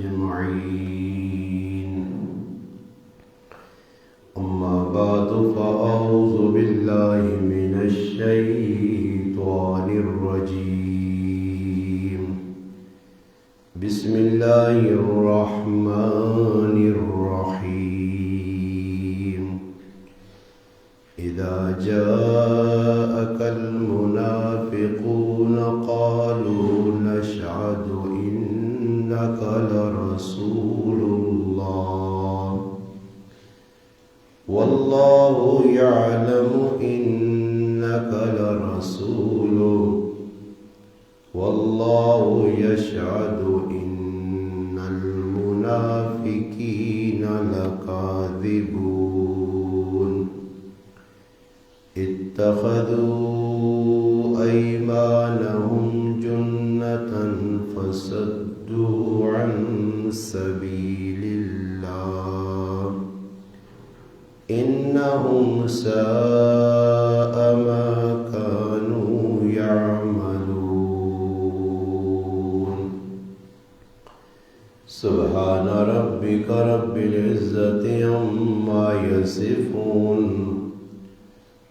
أجمعين. أما بعد فأعوذ بالله من الشيطان الرجيم. بسم الله الرحمن الرحيم. إذا جاءك المنافقون قالوا نشهد إنك لرسول الله والله يعلم إنك لرسوله والله يشهد إن المنافقين لكاذبون. اتخذوا أيمانهم جنة فصدوا عن سبيل الله إنهم ساء ما كانوا يعملون. سبحان ربك رب العزة عما يصفون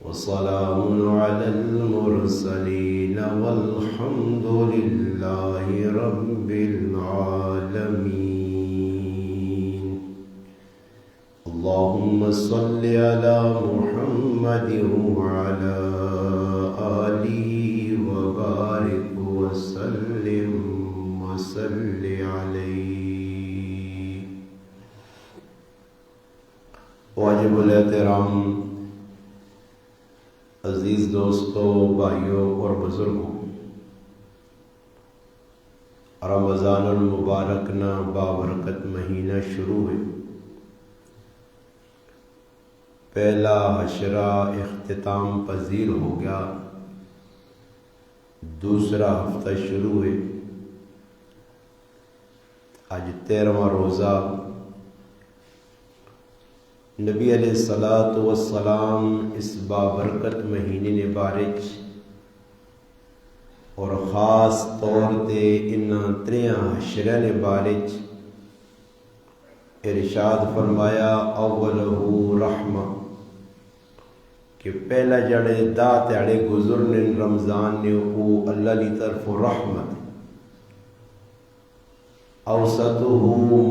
وسلام على المرسلين والحمد لله رب العالمين. اللهم صل على محمد وعلى آله وبارك وسلم وصل عليه. واجب الاحترام عزیز دوستوں، بھائیوں اور بزرگوں، رمضان المبارک نا بابرکت مہینہ شروع ہے. پہلا عشرہ اختتام پذیر ہو گیا، دوسرا ہفتہ شروع ہے. آج 13واں روزہ. نبی علیہ الصلاۃ والسلام اس بابرکت مہینے نے بارچ اور خاص طور تے ان تریاں عشرہ نے بارچ ارشاد فرمایا اولہ رحمہ، کہ پہلا جڑے دا تیڑے گزرنے رمضان نے او اللہ لی طرف رحمت، اوسطہ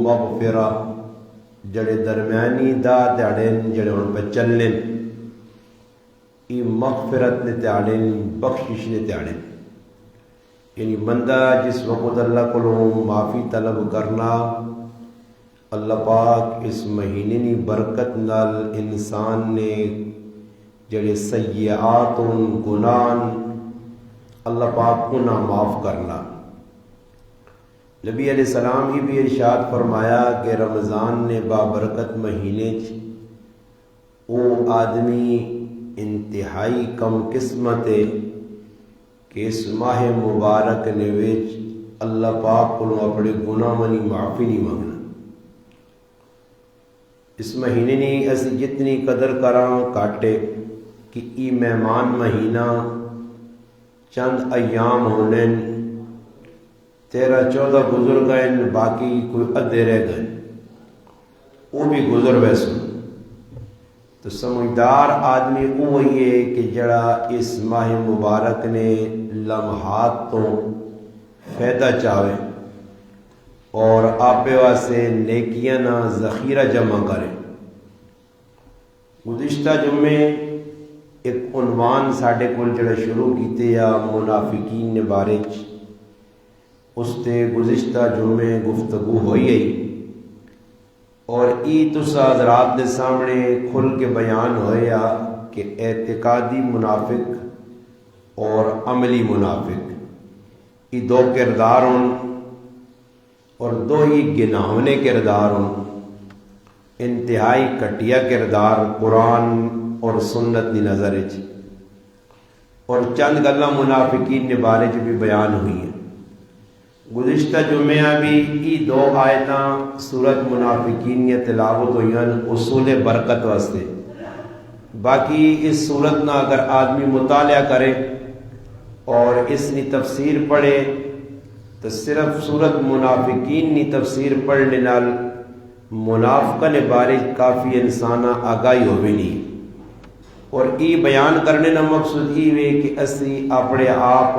مغفرہ، جڑے درمیانی دا تیڑین جڑے ان پہ چلن ای مغفرت نے تیڑین، بخشش نے تیڑین. یعنی بندہ جس وقت اللہ کو معافی طلب کرنا، اللہ پاک اس مہینے نی برکت نال انسان نے جڑے سیئات و گناہ اللہ پاک کو نہ معاف کرنا. نبی علیہ السلام ہی بھی ارشاد فرمایا کہ رمضان نے بابرکت مہینے او آدمی انتہائی کم قسمت ہے کہ اس ماہ مبارک نے ویچ اللہ پاک کو اپنے گناہ منی معافی نہیں مانگنا. اس مہینے نے ایسی جتنی قدر کراں کاٹے کہ ای مہمان مہینہ چند ایام ہونے 13-14 گزر گئے، باقی کوئی ادھے رہ گئے، وہ بھی گزر ویسے. تو سمجھدار آدمی وہی ہے کہ جڑا اس ماہ مبارک نے لمحات تو فائدہ چاہے اور آپے واسے نیکیاں نہ ذخیرہ جمع کرے. گزشتہ جمعے ایک عنوان ساڈے کول جڑا شروع کیتے یا منافقین نے بارے اس تے گزشتہ جمعے گفتگو ہوئی ہے اور ای تسا حضرات دے سامنے کھل کے بیان ہویا کہ اعتقادی منافق اور عملی منافق ای دو کردار ہوں اور دو ہی گناہونے کردار ہوں. انتہائی کٹیا کردار قرآن اور سنت دی نظر اور چند گلاں منافقین نے بارے بھی بیان ہوئی ہیں. گزشتہ جمعہ بھی ای دو آیتاں سورت منافقین یا تلاوت ہوئی ہیں اصول برکت واسطے. باقی اس صورت نہ اگر آدمی مطالعہ کرے اور اس کی تفسیر پڑھے تو صرف صورت منافقین کی تفسیر پڑھنے نال منافقن بارے کافی انسان آگاہی ہوئی نہیں، اور یہ بیان کرنے کا مقصد یہ کہ اسی اپنے آپ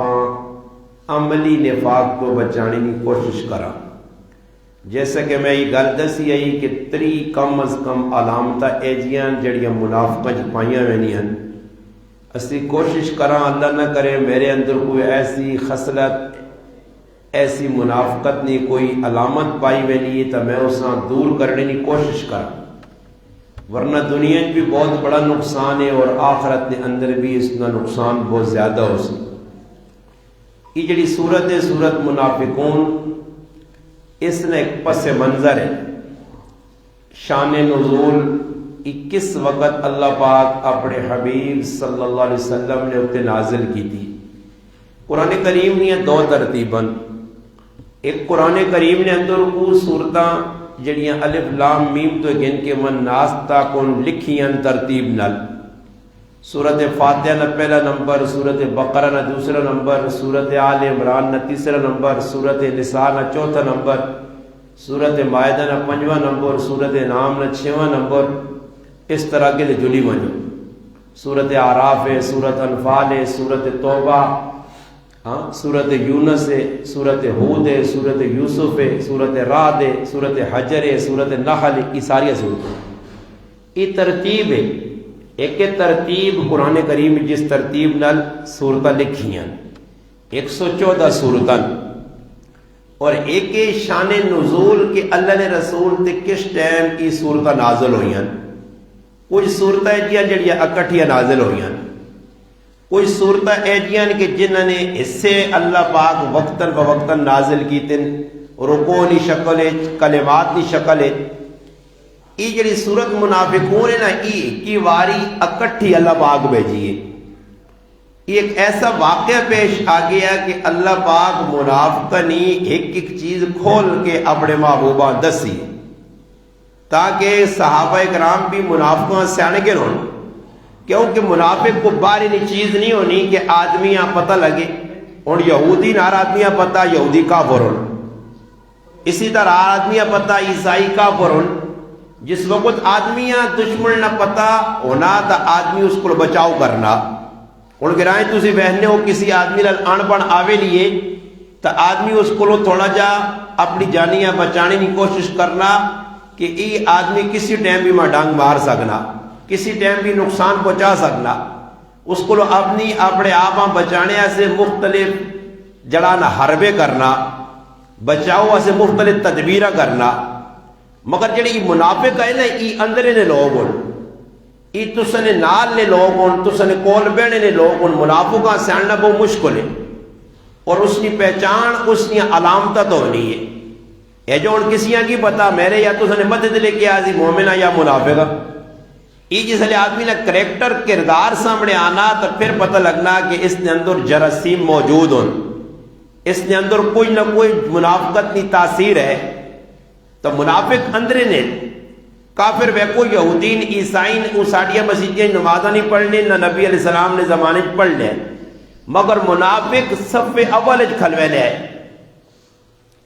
عملی نفاق کو بچانے کی کوشش کرا۔ جیسا کہ میں یہ گل دسی آئی کہ 3 کم از کم علامت ایجیاں جڑیاں منافقت پائیاں ہوئی ہیں، اسی کوشش کرا اللہ نہ کرے میرے اندر کوئی ایسی خصلت ایسی منافقت نہیں کوئی علامت پائی ہوئی نہیں تو میں اس دور کرنے کی کوشش کرا، ورنہ دنیا بھی بہت بڑا نقصان ہے اور آخرت کے اندر بھی اس کا نقصان بہت زیادہ ہو سکتا۔ یہ جڑی صورت ہے صورت منافقون، اس نے ایک پس منظر ہے، شان نزول کس وقت اللہ پاک اپنے حبیب صلی اللہ علیہ وسلم نے اتنے نازل کی تھی۔ قرآن کریم نے 2 ترتیباً، ایک قرآن کریم نے اندر کو صورتاں جڑیاں الف لام میم تو گن کے من ناس تک لکھیاں ترتیب نال، سورت فاتحہ نہ پہلا نمبر، سورت بقرہ نہ دوسرا نمبر، سورت آل عمران نہ تیسرا نمبر، سورت نساء نہ چوتھا نمبر، سورت مائدہ نہ 5واں نمبر، سورت انعام نہ 6واں نمبر، اس طرح کے جلی منو، سورت آراف ہے، سورت انفال ہے، سورت توبہ، سورت یونس ہے، سورت ہود ہے، سورت یوسف ہے، سورت رعد ہے، سورت حجر ہے، سورت نحل ہے، یہ ساری صورتیں یہ ترتیب ہے۔ ایک ترتیب قرآن کریم جس ترتیب نال صورتیں لکھی ہیں 114 صورتیں، اور ایک شان نزول کہ اللہ نے رسول تے کس ٹائم یہ صورتیں نازل ہوئی ہیں۔ کچھ صورتیں جڑیاں اکٹھیاں نازل ہوئی ہیں، کچھ صورتیں ایجیاں کہ جنہوں نے اسے اللہ پاک وقتاً فوقتاً نازل کیتے، رکوع کی شکل ہے، کلمات کی شکل ہے۔ یہ جڑی صورت منافقون ہے نا، یہ واری اکٹھی اللہ پاک بھیجی ہے۔ یہ ایک ایسا واقعہ پیش آ گیا کہ اللہ پاک منافقنی ایک ایک چیز کھول کے اپنے محبوبہ دسی تاکہ صحابہ کرام بھی منافقوں سے آنے کے رون، کیونکہ منافق کو باری چیز نہیں ہونی کہ آدمیاں پتہ لگے، اور یہودی نار آدمیاں پتہ یہودی کافر ہون، اسی طرح آدمیاں پتہ عیسائی کافر ہون۔ جس وقت آدمیاں دشمن نہ پتہ ہونا تو آدمی اس کو بچاؤ کرنا، اور گرائیں تسی بہنے ہو کسی آدمی لال انپڑھ آوے لیے تو آدمی اس کو تھوڑا جا اپنی جانیاں بچانے کی کوشش کرنا کہ یہ آدمی کسی ٹائم بھی میں ڈانگ مار سکنا، کسی ٹائم بھی نقصان پہنچا سکنا، اس کو اپنے آپ بچانے سے مختلف جڑانا حربے کرنا، بچاؤ سے مختلف تدبیرہ کرنا۔ مگر جڑی منافق ہے نا، یہ اندرے نے لوگ ہوں، یہ تسنے نال نے لوگ ہوں، تسنے کول بینے نے لوگ ہوں، منافقہ سے آنا بہت مشکل ہے، اور اس کی پہچان اس کی علامت تو ہونی ہے۔ یہ جو ان کسیاں کی پتا میرے یا تسنے مدد لے کے آزی مومنہ یا منافقہ، یہ جس لئے آدمی نے کریکٹر کردار سامنے آنا تو پھر پتہ لگنا کہ اس نے اندر جراثیم موجود ہوں، اس نے اندر کوئی نہ کوئی منافقت کی تاثیر ہے۔ تو منافق اندرے نے کافر ویکو یہودین عیسائین او ساڑیاں مسیحیاں نمازہ نہیں پڑھنے، نہ نبی علیہ السلام نے زمانے پڑھ لے، مگر منافق صف اول کھلوے لے،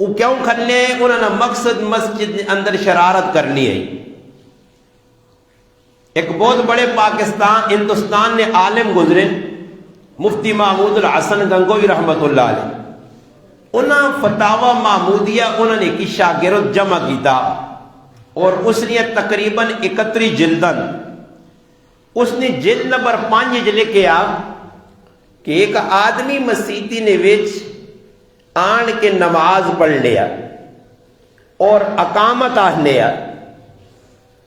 وہ کیوں کھلنے؟ انہوں نے مقصد مسجد اندر شرارت کرنی ہے۔ ایک بہت بڑے ہندوستان نے عالم گزرے مفتی محمود الحسن گنگوئی رحمت اللہ علیہ، انہاں فتاوی محمودیہ انہوں نے ایک شاگرد جمع کیتا، اور اس نے تقریباً 31 جلدن، اس نے جلد نمبر 5 لکھے کہ ایک آدمی مسیتی نے وچ آن کے نماز پڑھ لیا اور اقامت آہ لیا،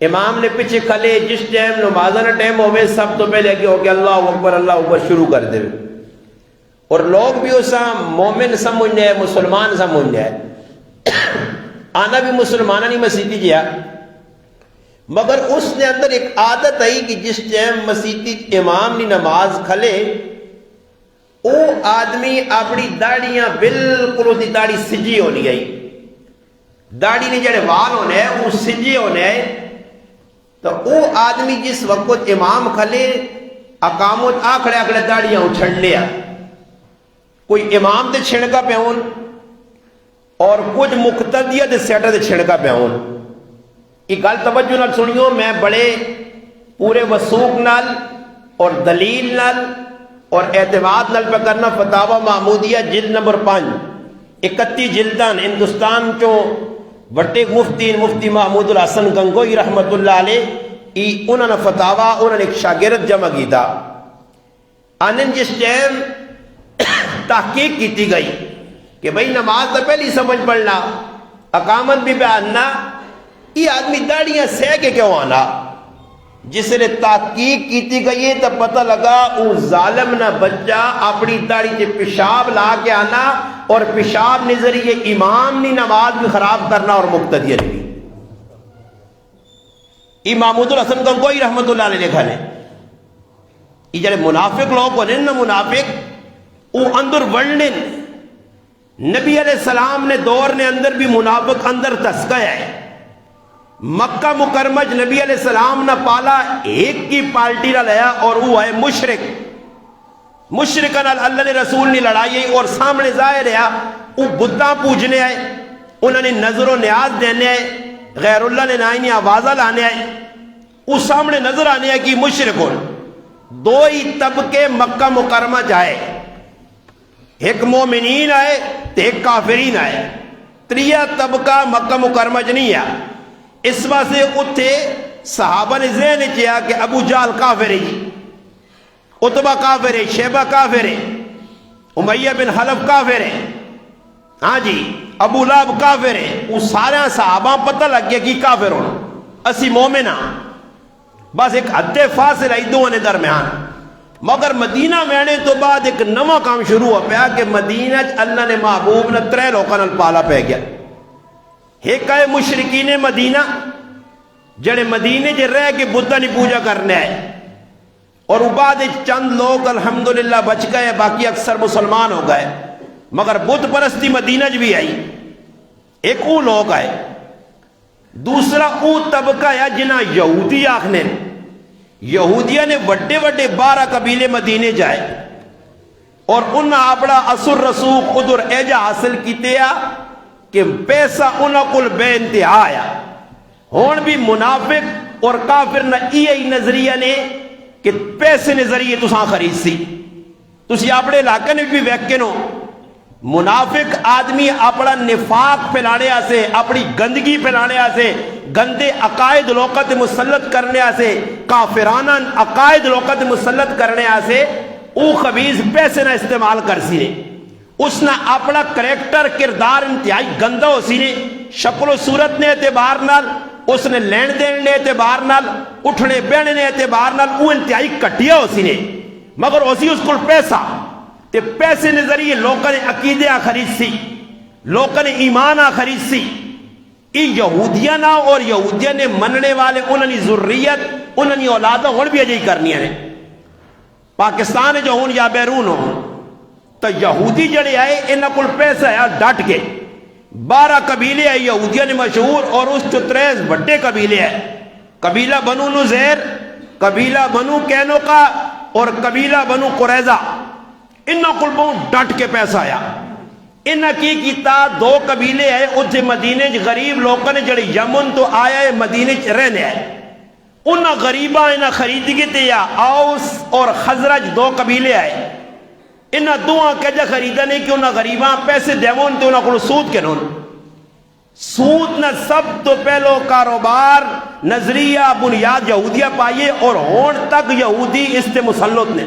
امام نے پیچھے کھلے، جس ٹائم نمازہ نہ ٹائم ہوئے سب تو پہلے کہ ہو کہ اللہ اکبر شروع کر دے، اور لوگ بھی اسا مومن سمجھ جائے، مسلمان سمجھ جائے، آنا بھی مسلمانہ نہیں مسیحی جیا، مگر اس نے اندر ایک عادت آئی کہ جس ٹائم مسیحی امام نے نماز کھلے، او آدمی اپنی داڑیاں بالکل اس کی داڑی سجی ہونی آئی، داڑی نے جڑے وال ہونے ہیں وہ سجے ہونے ہیں، تو وہ آدمی جس وقت امام کھلے اقامت آکھڑے آکھڑے داڑیاں اچھڑ لیا، کوئی امام دے چھڑکا پہ ہون اور کچھ مقتدیہ دے سیٹا دے چھڑکا پہ ہون. یہ گل توجہ نال سنیو، میں بڑے پورے وثوق نال اور دلیل نال اور اعتماد نال پہ کرنا. فتاوی محمودیہ جلد نمبر 5 31 جلدان ہندوستان چو وٹے مفتی محمود الحسن گنگوئی رحمت اللہ علیہ انہوں نے فتاوی انہوں نے ایک شاگرد جمع کیتا. انہوں جس ٹائم تحقیق کیتی گئی کہ بھئی نماز تو پہلی سمجھ پڑھنا، اقامت بھی بیاننا، یہ آدمی داڑیاں سہ کے کیوں آنا؟ جس نے تحقیق کیتی گئی ہے تو پتہ لگا وہ ظالم نہ بچہ اپنی داڑھی سے پیشاب لا کے آنا اور پیشاب نے ذریعے امام نے نماز بھی خراب کرنا اور مقتدی بھی. محمود الحسن گنگوئی رحمت اللہ علیہ لکھا نے یہ جڑے منافق لوگ ہونے نا، منافق وہ اندر ورنن نبی علیہ السلام نے دور نے اندر بھی منافق اندر دسکایا ہے. مکہ مکرمہ نبی علیہ السلام نہ پالا ایک کی پارٹی نہ لیا اور وہ ہے مشرک. مشرکن اللہ نے رسول نے لڑائی اور سامنے ظاہر ہے وہ بتاں پوجنے آئے، انہوں نے نظر و نیاز دینے آئے، غیر اللہ نے نائنی آوازہ لانے آئے، وہ سامنے نظر آنے آئے کہ مشرکون. دو ہی طبقے مکہ مکرمہ جائے، ایک مومنین آئے تو ایک کافرین آئے. تریہ طبقہ مکہ مکرمہ نہیں ہے. اس واسطے اتھے صحابہ نے ذہن کیا کہ ابو جہل کافر ہے، عتبہ کافر ہے، شیبہ کافر ہے، امیہ بن حلف کافر ہے، ہاں جی ابو لہب کافر ہے. وہ سارے صحابہ پتہ لگ گیا کہ کافر ہونا، اسی مومن ہاں. بس ایک حد فاصلہ ہی دونوں درمیان. مگر مدینہ میں آنے تو بعد ایک نواں کام شروع ہو پیا کہ مدینہ اللہ نے محبوب نے 3 لوگوں نال پالا پہ گیا. ایک ہے مشرکین مدینہ جڑے مدینے جے رہ کے بتاں نہیں پوجا کرنے آئے، اور بعد چند لوگ الحمدللہ بچ گئے، باقی اکثر مسلمان ہو گئے. مگر بت پرستی مدینہ بھی آئی. ایک وہ لوگ آئے. دوسرا وہ طبقہ ہے جنہ یہودی آخنے، یہودیہ نے وڈے وڈے 12 قبیلے مدینے جائے اور انہاں اپنا اثر رسوخ ادھر ایجا حاصل کیتے آ کہ پیسہ انہاں کل بے انتہا آیا. ہون بھی منافق اور کافر نہ یہی نظریہ نے کہ پیسے نے ذریعے تساں خرید سی. تسی اپنے علاقے نے بھی ویکن ہو منافق آدمی اپنا نفاق پھیلانے آسے، اپنی گندگی پھیلانے آسے، گندے عقائد لوقت مسلط کرنے آسے، کافرانہ عقائد لوقت مسلط کرنے آسے او خبیث پیسے نہ استعمال کر سی نے. اس نے اپنا کریکٹر کردار انتہائی گندہ ہو سی نے، شکل و صورت نے اعتبار نال، اس نے لین دین نے اعتبار نال، اٹھنے بیٹھنے نے اعتبار نال وہ انتہائی کٹیا ہو سی نے. مگر اسی اس کو پیسہ تے پیسے نے ذریعے لوگوں نے عقیدہ خرید سی، لوگوں نے ایمان خرید سی. یہ یہودیاں نہ اور یہودیاں نے مننے والے انہوں نے ذریت انہوں نے اولادہ ہون بھی اجائی کرنی ہے. پاکستان جو ہون یا بیرون ہون تو یہودی جڑے آئے انہاں کل پیسہ ہے ڈٹ کے 12 قبیلے ہیں یہودیاں نے مشہور، اور اس 33 بڑے قبیلے ہیں. قبیلہ بنو نزیر، قبیلہ بنو کینوکا اور قبیلہ بنو قریظہ. انہاں کل بہت ڈٹ کے پیسہ آیا. انہاں کی کیتا 2 قبیلے ہیں اتھے مدینے غریب لوگوں نے جڑے یمن تو آیا ہے مدینے رہنے آئے. انہاں غریبہ انہاں خرید کے تے یا اوس اور خزرج 2 قبیلے آئے. انہاں دوہاں کجا خریدا نہیں کہ انہاں غریباں پیسے دیون تے انہاں کو سود کے نون. سود نہ سب تو پہلو کاروبار نظریہ بنیاد یہودیہ پائیے اور ہون تک یہودی اس تے مسلط نے.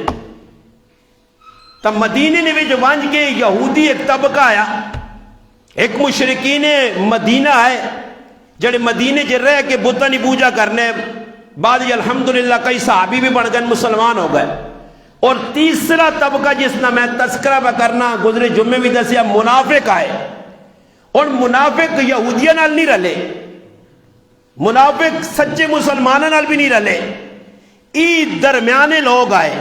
تب مدینے نے بھی جو وانج کے یہودی ایک طبقہ آیا، ایک مشرکین مدینہ ہے جڑے مدینے جے رہ کے بتاں نہیں پوجا کرنے. بعد الحمدللہ کئی صحابی بھی بن گئے، مسلمان ہو گئے. اور تیسرا طبقہ جس نہ میں تذکرہ پہ کرنا گزرے جمعے بھی دسیا، منافق آئے. اور منافق یہودیہ نال نہیں رلے، منافق سچے مسلمانوں نال بھی نہیں رلے، ای درمیانے لوگ آئے.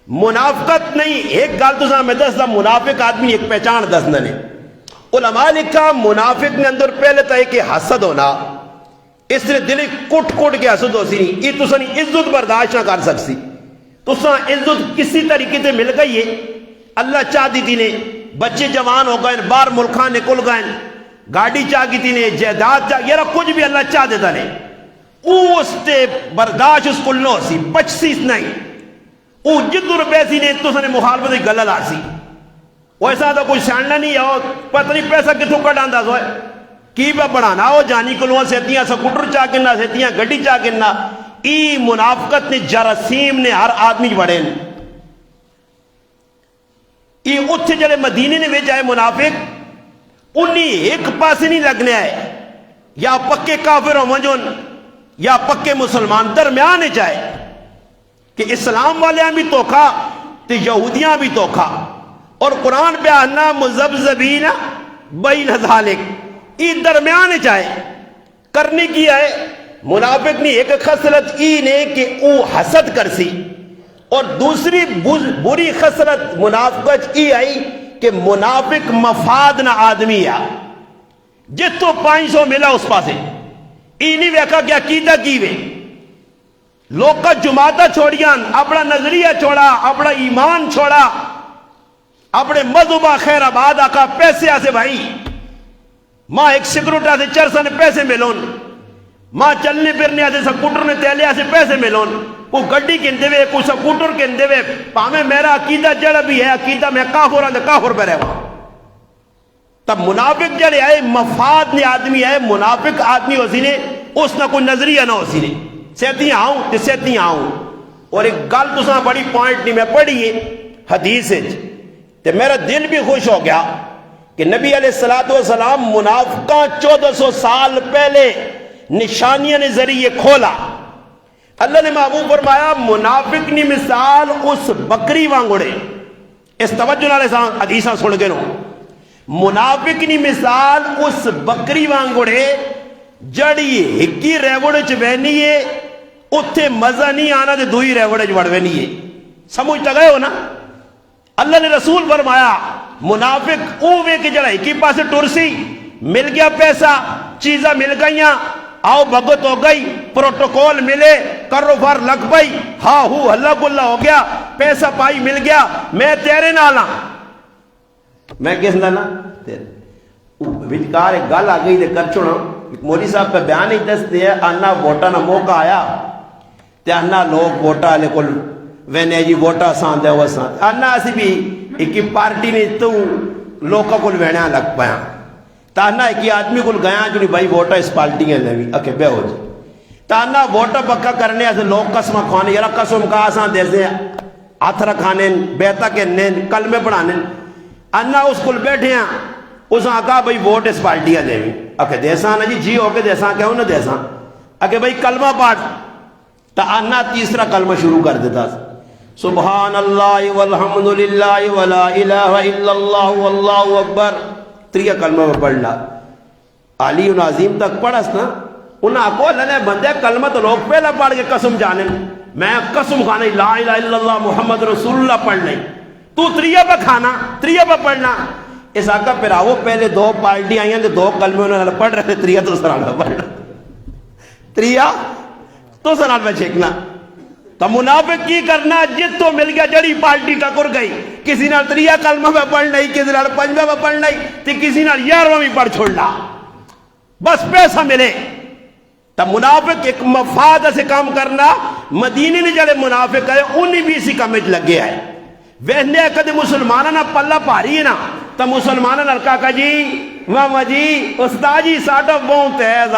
منافقت نہیں، ایک گال تو میں دس دا منافق آدمی ایک پہچان دسنا نے. علماء لکھا منافق نے اندر پہلے تا ہے کہ حسد ہونا، اس نے دل کٹ کٹ کے حسد ہو سی نہیں یہ تسا نہیں عزت برداشت نہ کر سکسی تسا عزت کسی طریقے سے مل گئی ہے اللہ چاہ دیتی نے بچے جوان ہو گئے باہر ملکاں نکل گئے گاڑی چاہ کی نے جائیداد چاہ یہ کچھ بھی اللہ چاہ دیتا نے اس تے برداشت اس کو نہ سی بچ نہیں وہ جد روپے سی نے تو نے مخالفت کی گل لا سی ویسا تو کوئی سیاںنا نہیں ہے پتہ نہیں پیسہ کتوں کٹانا سو کی پہ بڑھانا وہ جانی کلوہ سیتیاں سکوٹر چاہ کرنا سیتیاں گڈی چاہ کرنا ای منافقت نے جراثیم نے ہر آدمی بڑھے یہ اتھے جڑے مدینے نے ویچ آئے منافق انہیں ایک پاسے نہیں لگنے آئے یا پکے کافر ہو مجھون یا پکے مسلمان درمیان چاہے کہ اسلام والیاں بھی توکھا تے یہودیاں بھی توکھا اور قرآن پہ آنا مذبذبین بین ذالک ای درمیان چاہے کرنے کی آئے منافق نے ایک خصلت ای نے کہ او حسد کر سی اور دوسری بری خصلت منافقت ای آئی کہ منافق مفاد نہ آدمی ہے جس تو 500 ملا اس پاسے ای نہیں ویکھا کہ عقیدہ کی وے لوگ کا جماعتہ چھوڑیاں اپنا نظریہ چھوڑا اپنا ایمان چھوڑا اپنے مذہبہ خیر آباد آقا پیسے آسے بھائی ماں ایک سکروٹا سے چرسا نے پیسے ملون ماں چلنے پھرنے آسے سکوٹر نے تیلے آسے پیسے ملون کو گڈی کہندے وے کو سکوٹر کہندے وے پامیں میرا عقیدہ جڑا بھی ہے عقیدہ میں کافر ہوں کافر پہ رہا تب منافق جڑے آئے مفاد نے آدمی آئے منافق آدمی ہوسی نے اس نہ کوئی نظریہ نہ ہوسی نے سیتیاں آؤں تے سیتیاں آؤں اور ایک گل تو ساں بڑی پوائنٹ نہیں میں پڑھی ہے حدیث تے میرا دل بھی خوش ہو گیا کہ نبی علیہ السلام منافقاں 1400 سال پہلے نشانیاں نے ذریعے کھولا اللہ نے محبوب فرمایا منافق نی مثال اس بکری وانگڑے اس توجہ نالے ساں حدیثاں سن گئے نو منافق نی مثال اس بکری وانگڑے جڑی ہکی ریوڑے چ بہنی ہے اتھے مزہ نہیں آنا تے دوئی ریوڑے چ بڑھ بہنی ہے سمجھتا گئے ہو نا اللہ نے رسول فرمایا منافق اوے کہ جڑا ہکی پاسے ٹرسی مل گیا پیسہ چیزاں مل گئیاں آؤ بھگت ہو گئی پروٹوکول ملے کرو فار لگ پئی ہاں ہو ہلا گلا ہو گیا پیسہ پائی مل گیا میں تیرے نالا میں کس نالا وچکار ایک گل آ گئی دے کر چھوڑا مولی صاحب پہ بیان ہی دس دے آنا ووٹا نہ موقع آیا تے آنا لوگ ووٹا لے کل وینے جی ووٹا سان دے وہ سان آنا اسی بھی ایک پارٹی نے تو لوگا کل وینے لگ پایا تانا ایک آدمی کل گیا جو نہیں بھائی ووٹا اس پارٹی ہیں لیوی اکے بے ہو جی تانا ووٹا پکا کرنے ایسے لوگ قسمہ کھوانے یرا قسم کا آسان دے سے ہاتھ رکھانے بیتا کے نین کلمے پڑھانے انا اس کل بیٹھے ہیں اس نے کہا بھائی ووٹ اس پارٹی ہے لیوی اکے دیسان ہے جی ہو کے دیسان کہو نا دیسان اکے بھائی کلمہ پاٹ تا انا تیسرا کلمہ شروع کر دیتا سبحان اللہ والحمدللہ ولا الہ الا اللہ واللہ اکبر تریہ کلمہ میں پڑھ لا علی عظیم تک پڑھس نا انہاں کو اللہ نے بندے کلمہ تو لوگ پہلا پڑھ کے قسم جانے میں قسم کھانا لا الہ الا اللہ محمد رسول اللہ پڑھ نہیں تو تریہ پہ کھانا تریہ پہ پڑھنا اس آقا پھر آو پہلے دو پارٹی آئیں دے دو کلمے انہوں نے پڑھ رہے تریہ تو سرانا پڑھنا تریہ تو سرانا پہ چھیکنا تو منافق کی کرنا جت تو مل گیا جڑی پارٹی ٹکر گئی کسی نال تریہ کلمہ میں پڑھ نہیں کسی نال پنجمہ میں پڑھ نہیں تو کسی نال 11واں میں پڑھ چھوڑنا بس پیسہ ملے تو منافق ایک مفاد سے کام کرنا مدینے نے جڑے منافق ہے انہی بھی اسی کامج لگے ہے وہنے کدے مسلمانہ نہ پلہ پاری ہے نا تو مسلمانہ نہ کہا جی ماما جی استاد جی ساڈا بہت تیز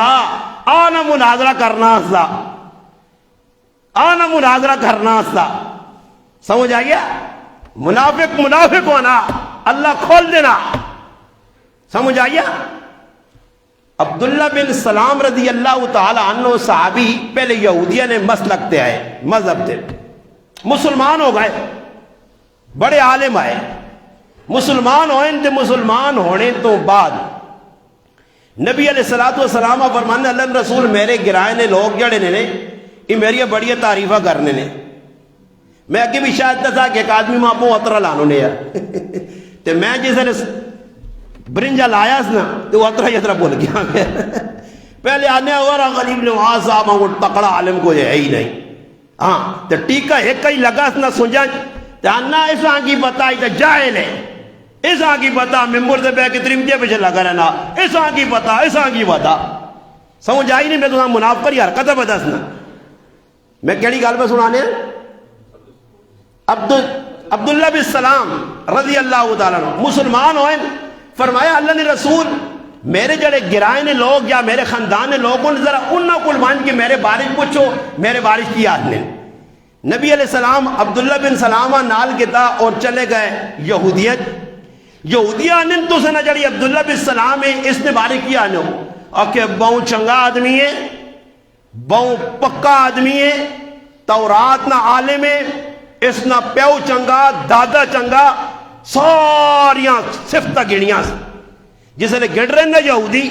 آنا مناظرہ کرنا سا آنا مناظرہ کرنا سا سمجھ آ گیا منافق منافق ہونا اللہ کھول دینا سمجھ آ گیا عبداللہ بن سلام رضی اللہ تعالی عنہ صحابی پہلے یہودیہ نے مسلک تے آئے مذہب تے مسلمان ہو گئے بڑے عالم آئے مسلمان ہوئے تے مسلمان ہونے تو بعد نبی علیہ السلام فرمانے اللہ رسول میرے گرائے نے لوگ جڑے نے یہ میری بڑی تعریفہ کرنے نے میں اگے بھی شاید تھا کہ ایک آدمی ماں پوں اترا لانو نے تو میں جس نے برنجا لایا نا تو اترا بول گیا پہلے آنے اور غریب نواز صاحب وہ تکڑا عالم کو ہے ہی نہیں، ہاں تو ٹیکا ایک ہی لگا نہ سنجا آنا اس کی پتا تو جاہل ہے، اس کی پتا ممبر سے بہ کے ترمجے پیچھے لگا رہنا، اس کی پتا سمجھ آئی نہیں؟ میں تو منافقت کی حرکت ہے دسنا، میں کہڑی گل پہ سنانے عبداللہ بن سلام رضی اللہ تعالیٰ عنہ مسلمان ہوئے، فرمایا اللہ نے رسول میرے جڑے گرائے نے لوگ یا میرے خاندان نے لوگوں نے ذرا انہوں کو مان کے میرے بارش پوچھو، میرے بارش کی یاد نے۔ نبی علیہ السلام عبداللہ بن سلامہ نال کتا اور چلے گئے یہودیہ نے تو سے نہ جڑی عبداللہ بن سلام ہے اس نے بارش کی آنے ہو کہ بہت چنگا آدمی ہے، بہت پکا آدمی ہے، تورات نہ عالم ہے، اس نہ پیو چنگا دادا چنگا ساریاں صفتہ گنیاں جس نے گڑ رہے نا یہودی۔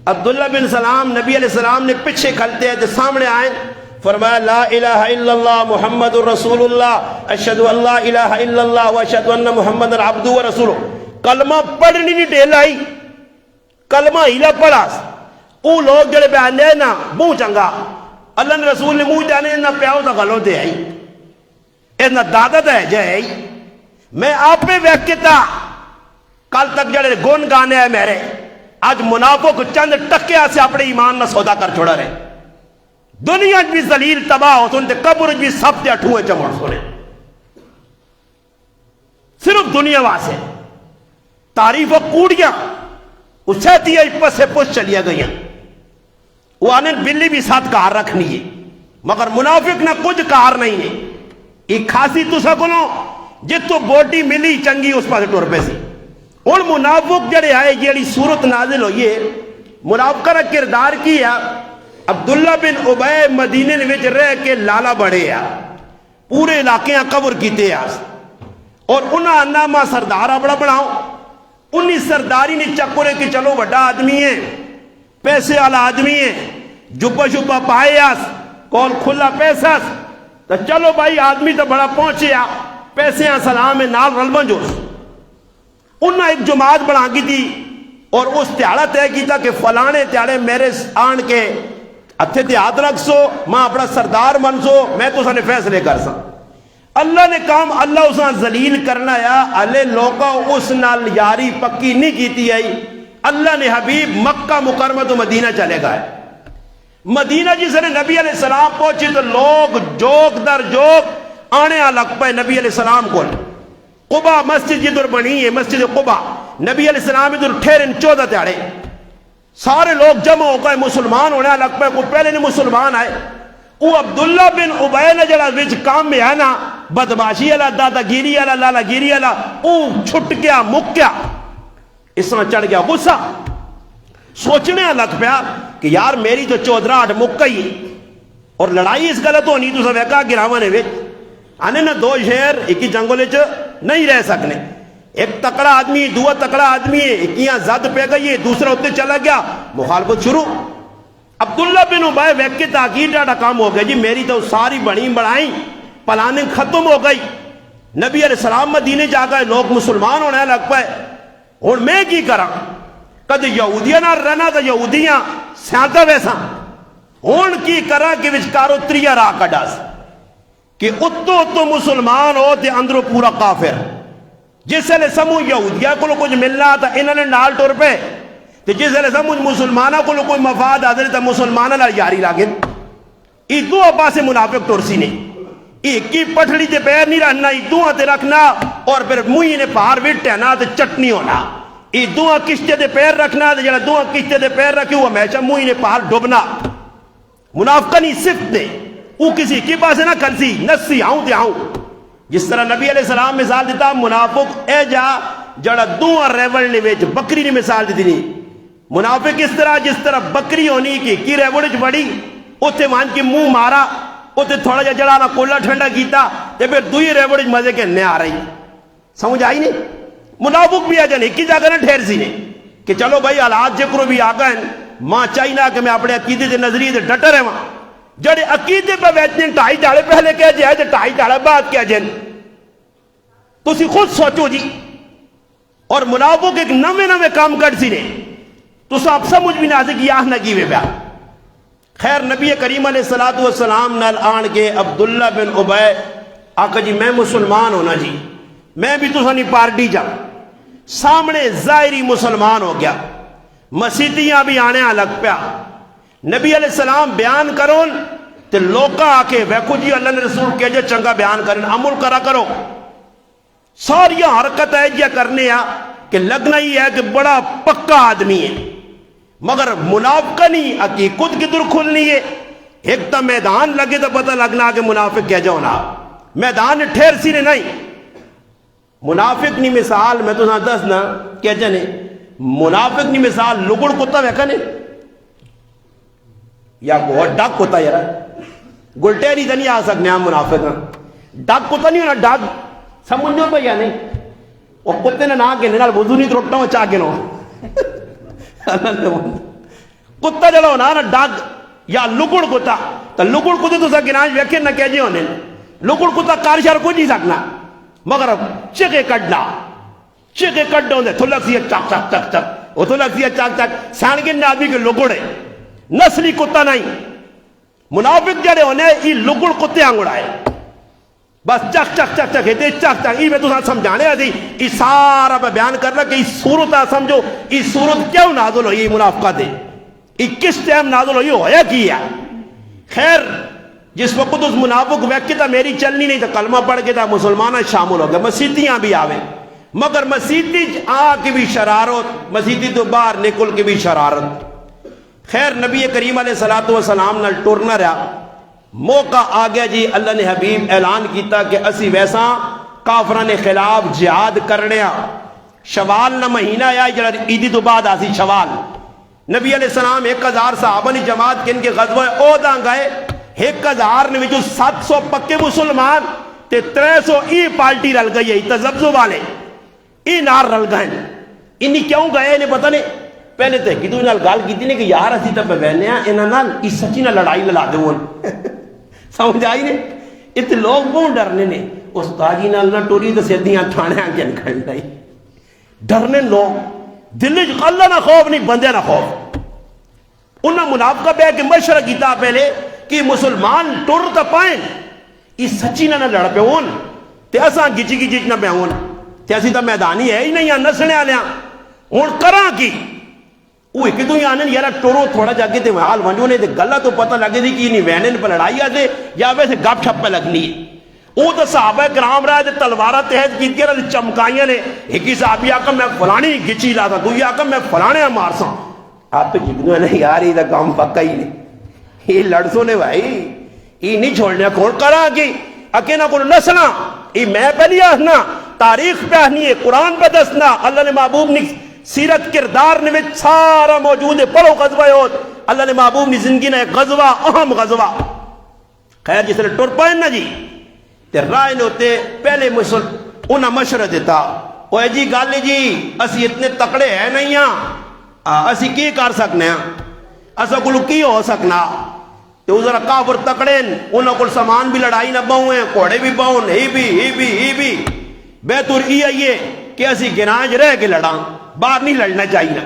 عبداللہ بن سلام نبی علیہ السلام نے پیچھے کھلتے ہیں تو سامنے آئیں، فرمایا لا الہ الا اللہ محمد رسول اللہ اشہد ان لا الہ الا اللہ و اشہد ان محمد عبدہ و رسولہ۔ کلمہ پڑھنی نہیں ڈیل آئی، کلمہ ہیلا پڑھا او لوگ جڑے بیان دے نا بہت چنگا اللہ نے رسول نے منہ جانے نہ پیاؤ تا غلو دے آئی نہ دادا ہے جائے۔ میں آپ پہ ویکتا کل تک جڑے گون گانے ہیں میرے آج منافق چند ٹکیا سے اپنے ایمان نہ سودا کر چھوڑا رہے، دنیا بھی ذلیل تباہ ہو سنتے قبر بھی سب تے اٹھوئے چمڑ سنے، صرف دنیا واسے تعریف و کوڑیاں اسے دیا پسے پس چلیا گئی ہیں، وہ آنے بلی بھی ساتھ کار رکھنی ہے مگر منافق نہ کچھ کار نہیں ہے۔ ایک خاصی تو سکنو جتو بوٹی ملی چنگی اس پاس ٹور پہ سی۔ اور منافق جڑے آئے جیڑی صورت نازل ہوئی ہے منافقہ کا کردار کیا۔ عبداللہ بن ابی مدینے وچ رہ کے لالا بڑے ہیں، پورے علاقے قبر کیتے ہیں اور انہاں نامہ سردارہ بڑا بڑھاؤ، انہی سرداری نے چکرے کہ چلو بڑا آدمی ہے، پیسے والا آدمی ہے، جبہ شبہ پائے آس کول کھلا پیسہ تو چلو بھائی آدمی تو بڑا پہنچے آ پیسے سلام نال رلبن جو انہاں ایک جماعت بنا کی تھی اور اس تیارہ طے کیتا کہ فلانے تیارے میرے آن کے اتھے تے ہاتھ رکھ سو ماں اپنا سردار من سو میں تو سنے فیصلے کر سا۔ اللہ نے کام اللہ اس نے ذلیل کرنا یا اللہ لوگا اس نال یاری پکی نہیں کیتی آئی۔ اللہ نے حبیب مکہ مکرمہ تو مدینہ چلے گئے، مدینہ جس نے نبی علیہ السلام پہنچے تو لوگ جوک در جوک آنے لگ پائے نبی علیہ السلام کو۔ قبا مسجد جدر بنی ہے، مسجد قبا نبی علیہ السلام ادھر ٹھہرن 14 تیارے سارے لوگ جمع ہو گئے مسلمان ہونے لگ پائے، کو پہلے نہیں مسلمان آئے۔ وہ عبداللہ بن ابی نے جڑا وچ کام میں ہے نا بدماشی والا دادا گیری والا لالا گیری والا وہ چھٹ گیا مک گیا، اس طرح چڑھ گیا غصہ، سوچنے لگ پیا کہ یار میری تو چودراہٹ مک گئی اور لڑائی اس غلط ہونی تو سب ایکا گراواں نے وچ آنے نہ دو شہر ایک ہی جنگل وچ نہیں رہ سکنے، ایک تکڑا آدمی دو تکڑا آدمی ہے، ایک یہاں زد پہ گئی ہے دوسرا اتنے چلا گیا، مخالفت شروع۔ عبداللہ بن ابی ویک کے تاکید ڈاٹا کام ہو گیا جی میری تو ساری بڑی بڑھائیں پلاننگ ختم ہو گئی، نبی علیہ السلام مدینے جا گئے لوگ مسلمان ہونے لگ پائے، اور میں کی کرا کد یہودیاں نہ رہنا تو یہودیاں سیانتا ویسا ہون کی کرا کہ وچکارو تریا راہ کڈا سی کہ اتو مسلمان ہو تے اندروں پورا کافر، جس لئے سمجھ یہودیاں کو کچھ ملنا تھا انہوں نے نال ٹور پہ تے جس لئے سمجھ مسلمانہ کو کوئی مفاد حاضر تھا مسلمانہ لڑ یاری لاگن۔ ای دو ابا سے منافق ٹورسی نے ایک کی پٹھڑی تے پیر نہیں رہنا، ای دو تے رکھنا اور پھر موئی نے پہار وٹھنا تے چٹنی ہونا، ای دو کشتے تے پیر رکھنا تے جڑا دو کشتے تے پیر رکھی وہ ہمیشہ موئی نے پہار ڈوبنا۔ منافقہ نہیں صفت دے وہ کسی کی پاس نہ کرسی نسی آؤں تے آؤں، جس طرح نبی علیہ السلام مثال دیتا منافق اے جا جڑا دو ریول نے ویچ بکری نے مثال دیتی نہیں، منافق اس طرح جس طرح بکری ہونی کی ریول وچ بڑی اتھے مان کی منہ مارا اتھے تھوڑا جا جڑا نا کولا ٹھنڈا کیتا تے پھر دوئی ریول وچ مزے کے نیا آ رہی، سمجھ آئی نہیں؟ منافق بھی آجانے کی جا کر ٹھہر سی نے کہ چلو بھائی حالات جکرو بھی آگئے ماں چاہینا کہ میں اپنے عقیدے تے نظریے تے ڈٹر ہے وہاں جڑے عقیدے پہ بیٹھنے ٹائی ڈالے پہلے کہہ جائے جو ٹائی ڈالے بعد کہہ جائے تسی خود سوچو جی۔ اور منافق ایک نوے نوے کام کر سی نے تو سب سمجھ بھی نہ کہ آہ نہ کی وے بیا خیر نبی کریم علیہ الصلوۃ والسلام نال آن کے عبداللہ بن ابی آقا جی میں مسلمان ہونا جی میں بھی تو سانی پارٹی جا سامنے ظاہری مسلمان ہو گیا مسیتیاں بھی آنے لگ پیا نبی علیہ السلام بیان کرون تے لوکا آکے ویکھو جی اللہ نے رسول کہہ جے چنگا بیان کرن عمل کرا کرو ساری حرکت ہے جیا کرنے آ کہ لگنا ہی ہے کہ بڑا پکا آدمی ہے مگر منافقہ نہیں حقیقت کی در کھلنی ہے ایک تا میدان لگے تو پتہ لگنا کہ منافق کہہ جاؤ نا میدان ٹھہر سی نے نہیں منافق نہیں مثال میں تو ساتھ دس نا کہہ جانے منافق نہیں مثال لگڑ کتا ویکھا نے یا بہت ڈاک کتا یارا گلٹیری تو نہیں آ سکنے ہم منافق ڈاک کتا نہیں ہونا ڈاک سمجھو پہ یا نہیں وہ کتے نے نہ کہنے نال وضو نہیں ترٹنا وہ چاہ کے نو کتا جڑا ہونا نا ڈاک یا لگڑ کتا تو لگڑ کتے تو سا گناج ویکھے نہ کہہ جے ہونے لگڑ کتا کارشار کو نہیں سکنا مگر چکے کڈنا چکے کڈ ہوندے تھلک سی چک چک چک چک وہ تھلک سی چک چک سانگے نے آدمی کے لگڑے نسلی کتا نہیں منافق جڑے ہونے یہ لگڑ کتے آنگڑا ہے بس چک چک چک چک ہے چک چک یہ میں تو سمجھانے آتی یہ سارا میں بیان کرنا کہ یہ صورت سمجھو یہ صورت کیوں نازل ہوئی منافقہ دے یہ کس ٹائم نازل ہوئی ہویا کیا خیر جس وقت اس منافق ویکھے تھا میری چلنی نہیں تھا کلمہ پڑھ کے تھا مسلمانہ شامل ہو گئے مسیتیاں بھی آوے مگر مسیتی آ کے بھی شرارت مسیتی تو باہر نکل کے بھی شرارت خیر نبی کریم علیہ الصلوۃ والسلام نال ٹرنا رہا موقع آ گیا جی اللہ نے حبیب اعلان کیتا کہ اسی ویسا کافران نے خلاف جہاد کرنے شوال نہ مہینہ آیا جڑا عیدی تو بعد آسی شوال نبی علیہ السلام 1000 صحابہ نے جماعت کے ان کے غزوہ عہدہ گئے 1000 نے وچوں 700 پکے مسلمان تے 300 ای پارٹی رل گئی ہے تذبذب والے ای نار رل گئے انہی کیوں گئے انہیں پتہ نہیں پہلے تے کہ تو نال گل کیتی نے کہ یار اسی تے بہنے ہیں انہاں نال اس سچی نہ لڑائی لڑا دیون سمجھ آئی نے ات لوگ بہت ڈرنے نے استاد جی نال نہ ٹوری تے سیدھیاں تھانے آ کے نکل نہیں ڈرنے لوگ دل وچ اللہ نہ خوف نہیں بندے نہ خوف انہاں منافقہ بہ کے مشورہ کیتا پہلے کہ مسلمان ٹر تے پائیں اس سچی نہ لڑ پیون تے اساں گچی گچی نہ پیون تے اسی تے میدانی ہے ہی نہیں نسنے والیاں ہن کراں کی وہ ایک تو آنے یارا ٹورو تھوڑا جا کے تے حال ونجو نے تے گلا تو پتہ لگے دی کہ نہیں وینن پر لڑائی آتے یا ویسے گپ چھپ پہ لگنی ہے وہ تو صحابہ کرام رہا تے تلوارہ تحت کی تھی رہا چمکائیاں نے ایک ہی صحابی آکا میں فلانی گچی لاتا دوئی آکا میں فلانے مارسا آپ پہ جگنو ہے نا یار یہ کام پکا ہی نہیں یہ لڑسوں نے بھائی یہ نہیں چھوڑنے کھوڑ کرا کہ اکینا کو نسنا یہ میں پہلی آسنا تاریخ پہ آسنی ہے قرآن پہ دسنا اللہ نے محبوب نے سیرت کردار نے سارا موجود ہے پڑھو غزوہ احد اللہ نے محبوب نے زندگی نے ایک غزوہ اہم غزوہ خیر جس نے ٹر پائیں نا جی تے رائے نے ہوتے پہلے انہاں مشورہ دیتا اوہ جی گالے جی اسی اتنے تکڑے ہیں نہیں ہاں اسی کی کر سکنے ہیں اسا کلو کی ہو سکنا تے وہ ذرا کافر تکڑے انہاں کل سامان بھی لڑائی نہ باؤں ہیں کوڑے بھی باؤں ہی بھی بہتر ای آئیے کہ اسی گناج رہ کے لڑاں باہر نہیں لڑنا چاہیے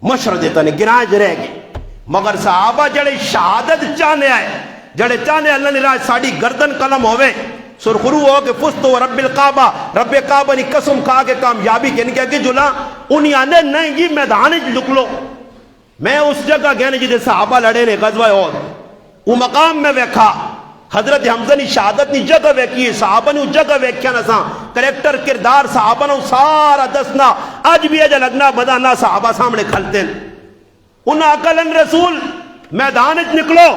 مشورہ دیتا نے گناج رہ گئے مگر صحابہ جڑے شہادت چاہنے آئے جڑے چاہنے اللہ نے راج ساڑی گردن قلم ہوئے سرخرو ہو کہ فستو رب القعبہ رب کعبہ نے قسم کھا کے کامیابی کے نکے کہ جلا انہی آنے نہیں یہ میدان لکلو میں اس جگہ گئے جدے صحابہ لڑے نے غزوہ احد وہ مقام میں ویکھا حضرت حمزہ نے شہادت نے جگہ ویکھی ہے صحابہ نے جگہ ویکھیا نہ سا کریکٹر کردار صحابہ نے سارا دسنا آج بھی اجا لگنا بدانا صحابہ سامنے کھلتے ہیں انہاں اکلن رسول میدان نکلو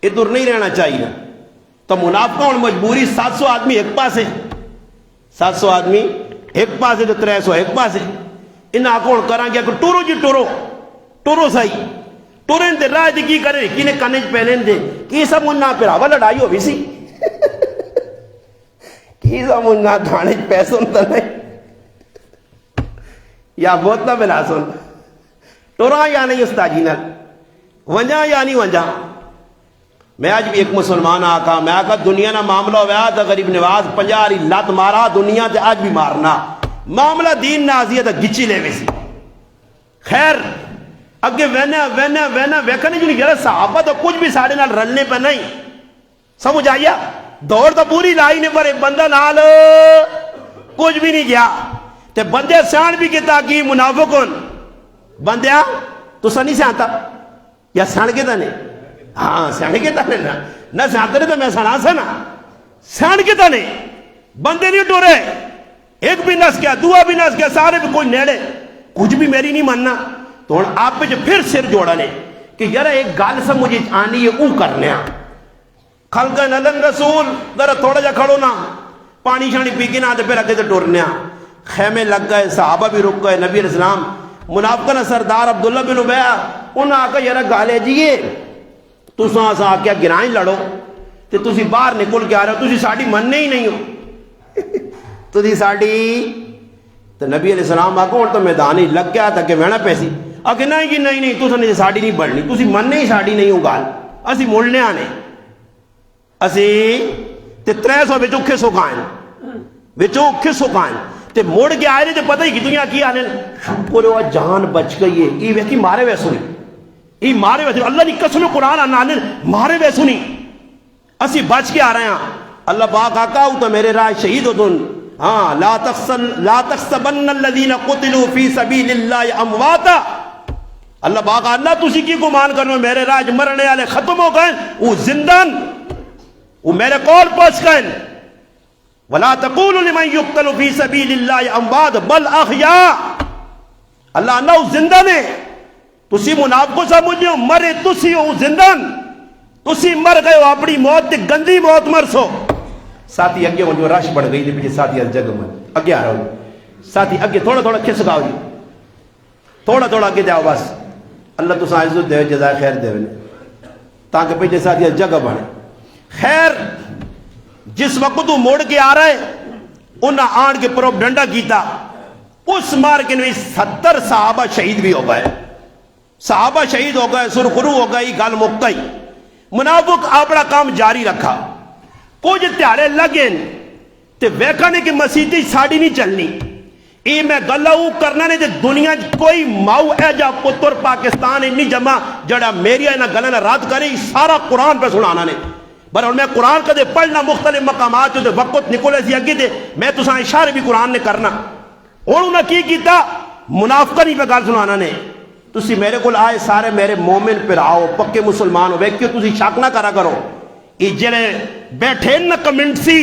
ادھر نہیں رہنا چاہیے تو منافقہ اور مجبوری 700 آدمی ایک پاس ہے 700 آدمی ایک پاس ہے تو 300 ایک پاس ہے انہاں اکون کران گیا کہ ٹورو جی ٹورو صحیح ٹورن دے راہ دی کی کرے کینے کنج پہلیں دے کی سب انہاں پھر آوہ لڑائی ہو بھی سی کی سب انہاں دھانے پیسوں تا نہیں یا بہت نہ بلا سن ٹورا یا نہیں استاجی نل ونجا یا نہیں ونجا میں آج بھی ایک مسلمان آقا میں آقا دنیا نہ معاملہ ہوا تھا غریب نواز 50 لات مارا دنیا تے آج بھی مارنا معاملہ دین نازیہ تھا گچی لے ویسی خیر اگے وینا ویکھا نہیں جی یار صحابہ تو کچھ بھی ساڑھے نال رلنے پہ نہیں. سمجھ آئیا؟ دوڑ تو پوری لائی نے پر ایک بندہ نال کچھ بھی نہیں گیا. تے بندے سیان بھی کیتا کی منافقون بندیاں تو سا نہیں سیانتا یا سیان کے تانے؟ ہاں سیان کے تانے نہ سیانتا نہیں تو میں سیان آسا نا سیان کے تانے بندے نہیں ٹورے. ایک بھی نس گیا دعا بھی نس گیا سارے بھی کوئی نیڑے کچھ بھی میری نہیں ماننا. تو آپ پہ جو پھر سر جوڑا نے کہ یار ایک گال سب مجھے آنی ہے او کرنے کھلکا نلن رسول ذرا تھوڑا جا کھڑو نا پانی شانی پی کے نہ پھر اگے تو ٹورنے. خیمے لگ گئے صحابہ بھی رک گئے. نبی علیہ السلام منافقہ سردار عبداللہ بن ابی انہوں نے آکا یار گالے جیے تو ساں سا آکیا گرائیں لڑو تے تسی باہر نکل کے آ رہے ہو تسی ساڑھی مننے ہی نہیں ہو تسی ساڑھی. تو نبی علیہ السلام آکا اور تو میدان ہی لگ گیا تھا کہ وینا پیسی آکے نہیں جی نہیں تو سنے ساڑھی نہیں بڑھنی تسی مننے ہی ساڑھی نہیں ہو گال اسی ملنے آنے اسی تے 300 بچوں کھے سکھائیں تے موڑ کے آئے تے پتہ ہی کہ دنیا کی آنے شکر ہوا جان بچ گئی ہے یہ ویکی مارے ویسو نہیں یہ مارے ویسو اللہ نے قسم قرآن آنے مارے ویسو نہیں اسی بچ کے آ رہے ہیں. اللہ پاک آقا ہو تو میرے راہ شہید ہو تن. ہاں لا تحسبن الذین قتلوا فی سبیل اللہ امواتا. اللہ پاک اللہ تسی کی گمان کرو میرے راہ مرنے والے ختم ہو گئے وہ زندان وہ میرے قول پہنچ گئے. ولا تقولوا لمن يقتل في سبيل الله اموات بل احياء. اللہ نہ زندہ نے تسی منافقوں سمجھو مرے تسی ہو زندان تسی مر گئے ہو اپنی موت تے گندی موت مر سو. ساتھی اگے ہو جو رش بڑھ گئی تھی پیچھے ساتھی جگ میں اگے آ رہا ہوں ساتھی اگے تھوڑا تھوڑا کھس گاؤ جی تھوڑا تھوڑا اگے جاؤ بس اللہ تو عزت دے جزائے خیر دے تاکہ پیچھے ساتھی جگہ بڑھے. خیر جس وقت وہ موڑ کے آ رہے انہاں آن کے پروپیگنڈا کیتا اس مار کے نوی 70 صحابہ شہید بھی ہو گئے. صحابہ شہید ہو گئے سرخرو ہو گئی گل مک گئی. منافق اپنا کام جاری رکھا کچھ تہاڑے لگے تے ویکھا نے کہ مسیحی ساڑی نہیں چلنی یہ میں گلہ او کرنا نے تے دنیا کوئی ماؤ ہے جا پتر پاکستان انی جمع جڑا میری ہے نا گلہ نہ رات کرے سارا قرآن پہ سنانا نے بر اور میں قرآن کا دے پڑھنا مختلف مقامات جو دے وقت نکولے سی اگی دے میں تو ساں اشارے بھی قرآن نے کرنا. اور انہوں نے کیتا منافقہ نہیں پہ گل سنانا نے تسی میرے کو آئے سارے میرے مومن پر آؤ پکے مسلمان ہو ویکھیو تسی شک نہ کرا کرو یہ جڑے بیٹھے نہ کمنٹ سی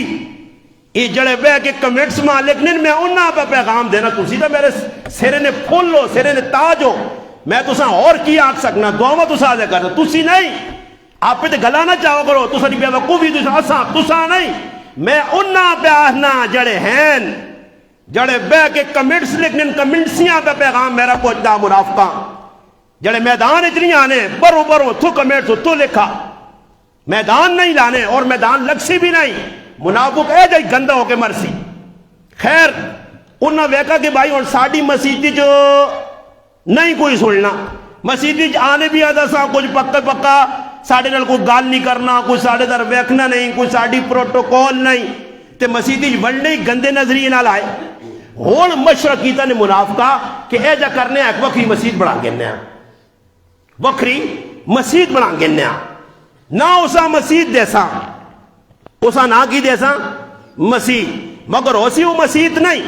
یہ جڑے بے کے کمنٹس ماں لیکن میں انہاں پہ پیغام دینا تسی تو میرے سرے نے پھول ہو سرے نے تاج ہو میں تو ساں اور کی آنکھ سکنا دعا تو سا دے کر تسی نہیں آپ پہ گلا نہ چاہو کرو تو ساری بے وقوفی تو سا نہیں میں انہاں پہ آہنا جڑے ہیں جڑے بے کے کمنٹس لیکن کمنٹسیاں پہ پیغام میرا پہنچتا منافقہ جڑے میدان اتنی آنے برو تو کمنٹس تو لکھا میدان نہیں لانے اور میدان لگسی بھی نہیں منافق اے جائی گندہ ہو کے مرسی. خیر انہاں ویکا کہ بھائی اور ساڑی مسیحی جو نہیں کوئی سننا مسیحی آنے بھی آدھا سا کچھ پکا ساڑھے نال کوئی گال نہیں کرنا کوئی ساڑھے در ویکھنا نہیں کوئی ساڑھی پروٹوکول نہیں تے مسیحی ونڈے ہی گندے نظریے نال آئے ہون مشورہ کیتا نے منافقہ کہ اے جا کرنے ایک وکری مسجد بنا گنے وکری مسجد بنا گنے نہ اسا مسجد دیسا اسا نہ کی دیسا مسجد مگر اسی وہ مسجد نہیں.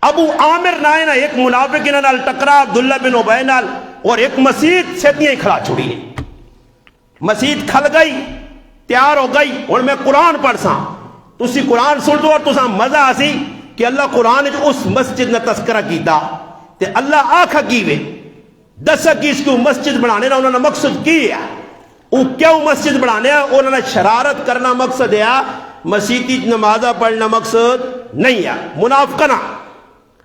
ابو عامر نائے نا ایک منافق نال ٹکرا عبداللہ بن ابی نال اور ایک مسجد سیدیاں ہی کھڑا چھوڑی مسجد کھل گئی تیار ہو گئی اور میں قرآن پڑھ سا تسی قرآن سن دو اور تسا مزہ آسی کہ اللہ قرآن اس مسجد نے تذکرہ کیتا تے اللہ آکھا کیوے دسا کی اس کو مسجد بنانے نا انہوں نے مقصد کی ہے وہ کیوں مسجد بنانے انہوں نے شرارت کرنا مقصد ہے مسیحی نمازہ پڑھنا مقصد نہیں ہے. منافقنا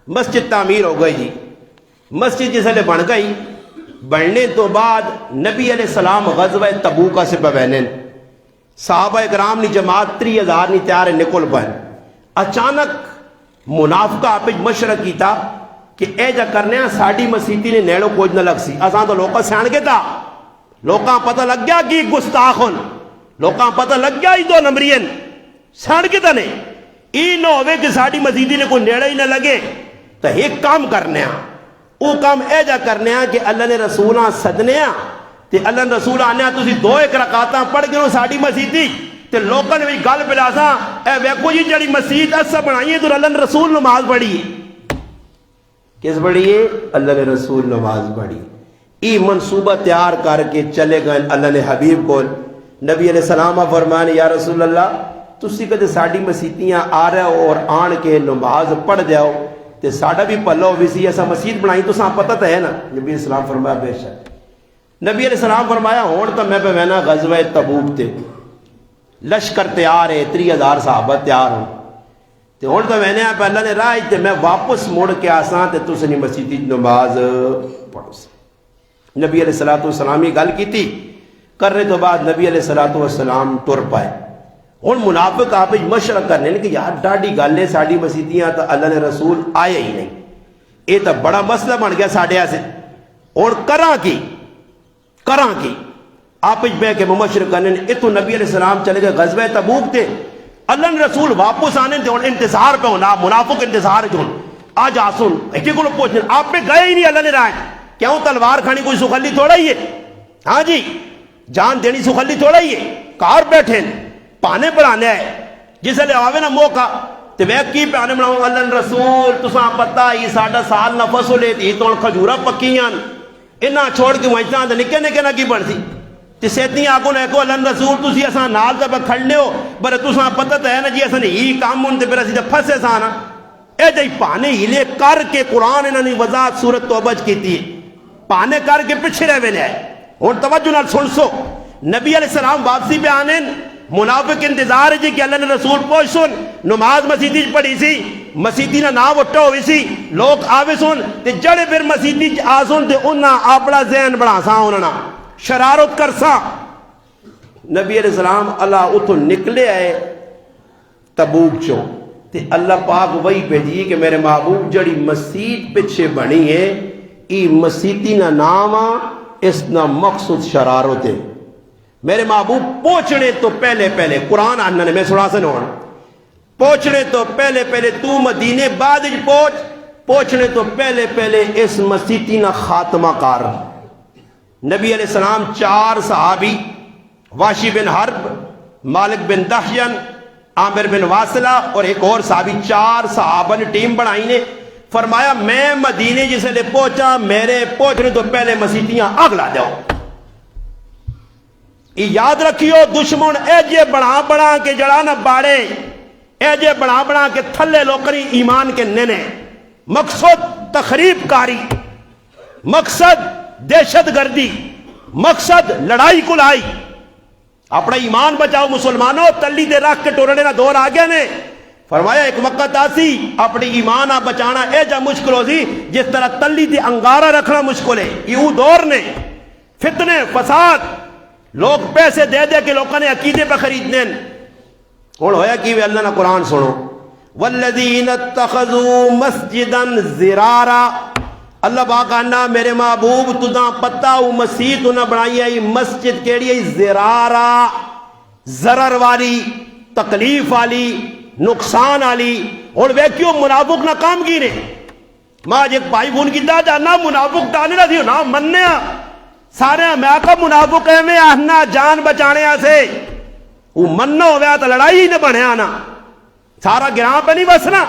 مسجد تعمیر ہو گئی جی مسجد جس لئے بن گئی بڑھنے تو بعد نبی علیہ السلام غزوہ تبوک سے پوینن صحابہ اکرام نی جماعت 3000 نی تیار نکل پہن اچانک منافقہ آپ مشورہ کیتا کہ اے جا کرنے ساڑی مسیحی نے نیڑوں کوئی نہ لگ سی اساں تو لوکاں سیان کے تا لوکاں پتہ لگ گیا کہ گستاخن لوکاں پتہ لگ گیا ہی 2 نمبرین سیان کے تا نہیں ای نہ ہوئے کہ ساڑی مسیحی نے کوئی نیڑا ہی نہ لگے تو ایک کام کرنے وہ کام اے جا کرنے کہ اللہ نے رسولاں سدنے تے اللہ نے رسول آنے تسی 2-1 رکعتاں پڑھ کے ساڈی مسیتی تے لوکاں نے بھی گل پلاساں اے ویکھو جی جڑی مسجد اسا بنائی ہے تو اللہ نے رسول نماز پڑھی ہے. کس پڑھی ہے؟ اللہ نے رسول نماز پڑھی. ای منصوبہ تیار کر کے چلے گئے اللہ نے حبیب کو. نبی علیہ السلام فرمانے یا رسول اللہ تسی کدے ساڈی مسیتیاں آ رہے ہو اور آن کے نماز پڑھ جاؤ تے ساڈا بھی پلہ ہوئی سی ایسا مسجد بنائی تو ساں پتہ ہے نا. نبی علیہ السلام فرمایا بے شک. نبی علیہ السلام فرمایا ہون تو میں پہ وینا غزوہ تبوک تے لشکر تیار ہے 30,000 صحابہ تیار ہوں تے ہون تو میں نے آپ اللہ نے راہ تے میں واپس موڑ کے آسان تے تسنی مسجدی نماز پڑھو سے. نبی علیہ السلام ہی گل کی تھی کرنے تو بعد نبی علیہ السلام ٹر پائے. ہوں منافق آپ مشورہ کرنے کہ یار ڈاڈی گل ہے ساری مسیتیاں تو اللہ نے رسول آئے ہی نہیں یہ تو بڑا مسئلہ بن گیا ساڈے سے. ہوں کراں کی آپ بہ کے مشورہ کرنے اتوں نبی علیہ السلام چلے گئے غزوہ تبوک تے اللہ نے رسول واپس آنے تے ہوں انتظار پہ ہونا منافق انتظار جو آج آسن ایک کو پوچھنے آپ پہ گئے ہی نہیں اللہ نے رائے کیوں تلوار کھانی کوئی سخلی تھوڑا ہی ہے. ہاں جی جان دینی سخلی تھوڑا ہی ہے. کار بیٹھے پانے پڑھانے ہے جس لئے آوے نا موقع تو وہ کی پانے بناؤں اللہ نے رسول تساں پتہ ہی ساڑھا سال نفس ہو لیتی تو کھجورہ پکیاں انہاں چھوڑ کے وہاں تو نکے نہ کی بڑھ سی تے سیتنی آگوں نے کہو اللہ نے رسول تسی اساں نال تے کھڑنے ہو پر تساں پتہ تے ہے نا جی اساں ہی کام ہون تے پھر اسی تے پھسے ساں نا اے جی پانے ہلے کر کے قرآن انہوں نے وضاحت سورت توبہ کیتی ہے پانے کر کے پیچھے رہ ویلے ہے. اور توجہ نال سن سو نبی علیہ السلام واپسی پہ آنے منافق انتظار جی کہ اللہ نے رسول پوچھ سن نماز مسیدی پڑھی سی مسیدی نہ نام اٹھا ہوئی سی لوگ آوے سن تے جڑے پھر مسیدی آ سن تے انہاں اپنا ذہن بڑھا سا انہاں شرارت کر سا. نبی علیہ السلام اللہ اتھو نکلے آئے تبوک چو تے اللہ پاک وہی بھیجی کہ میرے محبوب جڑی مسجد پیچھے بنی ہے ای مسیدی نہ نام اس نہ مقصود شرارت ہے. میرے محبوب پہنچنے تو پہلے قرآن آنا نے میں سنا سے نوڑا پہنچنے تو پہلے تو مدینے بعد پہنچنے تو پہلے اس مسیدی نہ خاتمہ کار. نبی علیہ السلام 4 صحابی واشی بن حرب مالک بن دحین عامر بن واصلہ اور ایک اور صحابی 4 صحابہ نے ٹیم بنائی نے فرمایا میں مدینے جسے لے پہنچا میرے پہنچنے تو پہلے مسیتیاں آگ لا جاؤ. یاد رکھیو دشمن اے جے بڑا کے جڑا نہ باڑے اے جے بڑا کے تھلے لوکری ایمان کے ننے مقصد تخریب کاری مقصد دہشت گردی مقصد لڑائی کلائی. اپنا ایمان بچاؤ مسلمانوں تلی دے رکھ کے ٹورنے نہ دور آگے نے فرمایا ایک وقت آسی اپنی ایمان بچانا اے جا مشکل ہو سی جس طرح تلی دے انگارہ رکھنا مشکل ہے. یہ دور نے فتنے فساد لوگ پیسے دے دے کے لوگوں نے عقیدے پہ خریدنے ہوں ہویا کہ اللہ نے قرآن سنو والذین اتخذوا مسجدا زرارا اللہ باقانا میرے محبوب تداں پتہ او مسجد تو نہ بنائی ہے مسجد کیڑی ہے زرارا ضرر والی تکلیف والی نقصان والی. اور وہ کیوں منافق نہ کام کی نے ماں ایک بھائی فون کی دا نہ منافق ڈالنے نہ تھی نہ مننے سارے میں آقا منافق ہے میں آہنا جان بچانے سے وہ مننا ہویا تو لڑائی ہی نہ بنے آنا سارا گرام پہ نہیں بسنا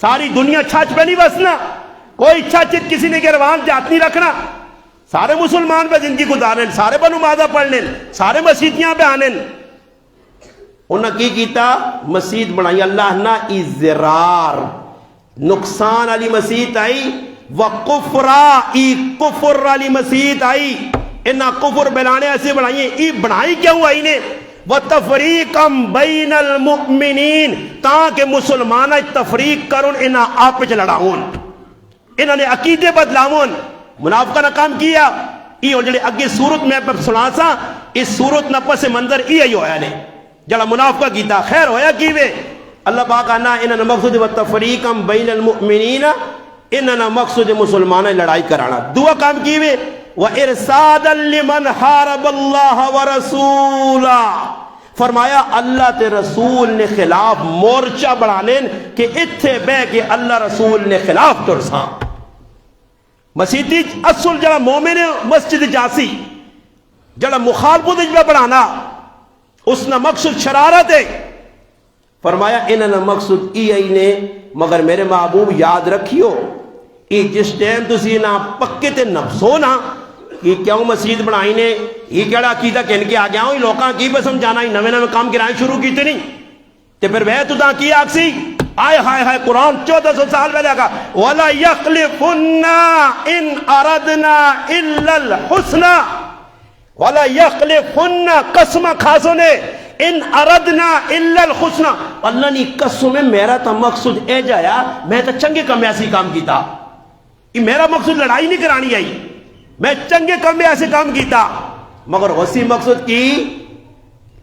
ساری دنیا چھاچ پہ نہیں بسنا کوئی چھاچت کسی نے گروان جات نہیں رکھنا سارے مسلمان پہ زندگی گزارنے سارے پہ نمازہ پڑھنے سارے مسیتیاں پہ آنے انہاں کی کیتا مسجد بنائی اللہ نا ازرار نقصان علی مسجد آئی وَقُفْرَا ای کفر علی مسجد آئی انہاں کفر بلانے ایسے بنائیے ای بنائی کیوں آئی نے وَتَفْرِيقًا بَيْنَ الْمُؤْمِنِينَ تاکہ مسلمانہ تفریق کرن انہاں آپچ لڑاؤن انہاں نے عقیدے بدلاؤن منافقہ نہ کام کیا ای اور جڑے اگے صورت میں پر سنا سا اس صورت نہ پس منظر ای آئی ہویا نے جڑا منافقہ کیتا خیر ہویا کیوے اللہ پاک آنا انہاں نے مقصود وَتَفْرِيقًا بَيْنَ الْمُؤْمِنِينَ انہاں مقصود مسلمانہ لڑائی کرانا دعا کام کیوے وَإِرْسَادًا لِمَنْ حَارَبَ اللَّهَ وَرَسُولًا فرمایا اللہ تے رسول نے خلاف مورچہ بڑھانے کہ اتھے بے کہ اللہ رسول نے خلاف ترساں مسیتی اصل جڑا مومن مسجد جاسی جڑا مخالفت میں بڑھانا اس نہ مقصد شرارت ہے. فرمایا انہاں مقصد ای نے مگر میرے محبوب یاد رکھیو یہ جس ٹائم تسی نہ پکے تے نفسو نا یہ کیوں مسجد بنائی نے یہ کیڑا کیتا کہن کے آ گیا ہوں لوکاں کی بس سمجھانا نویں نویں کام کرائیں شروع کیتے نہیں تے پھر وہ تو کی آکسی آئے ہائے ہائے قرآن 1400 سال پہلے آگا وَلَا يَخْلِفُنَّا إِنْ أَرَدْنَا إِلَّا الْحُسْنَا وَلَا يَخْلِفُنَّا قسم خاصوں نے ان اردنا الا الحسنى اللہ نے قسم میں میرا تا مقصد اے جایا میں تا چنگے کم ایسی کام کیتا یہ میرا مقصد لڑائی نہیں کرانی آئی میں چنگے کم میں ایسے کام کیتا مگر اسی مقصد کی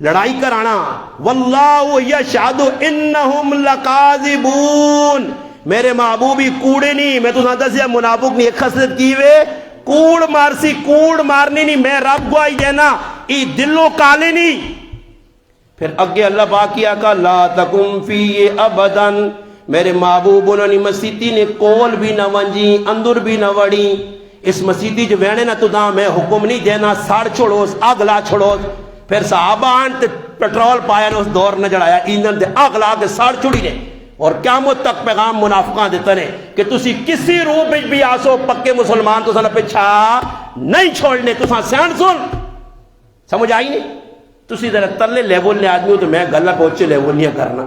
لڑائی کرانا واللہ یشہد انہم لکاذبون میرے محبوبی کوڑے نہیں میں تو ساتھ دسیا منافق نہیں ایک خصلت کی وے کوڑ مارسی کوڑ مارنی نہیں میں رب گواہی دینا ای دلوں کالے نہیں. پھر اگے اللہ پاک کیا کہ لا تکم فی ابداً میرے محبوب انہوں نے مسیطی نے کول بھی نہ ونجی اندر بھی نہ وڑی اس مسیطی جو وینے نہ تو دا میں حکم نہیں دینا ساڑ چھوڑوس آگ لا چھوڑوس. پھر صحابہ آن تے پیٹرول پایا نے اس دور نہ جڑایا ایندھن تے آگ لا کے ساڑ چھوڑی نے اور قیامت تک پیغام منافقان دیتا نے کہ تسی کسی روح میں بھی آسو پکے مسلمان تو سنہ پچھا نہیں چھوڑنے تو ساں سیان سن سمجھ آئی نہیں تسی ذرا تلے لیول نے آدمی ہو تو میں گلہ پہنچے لیول نہیں کرنا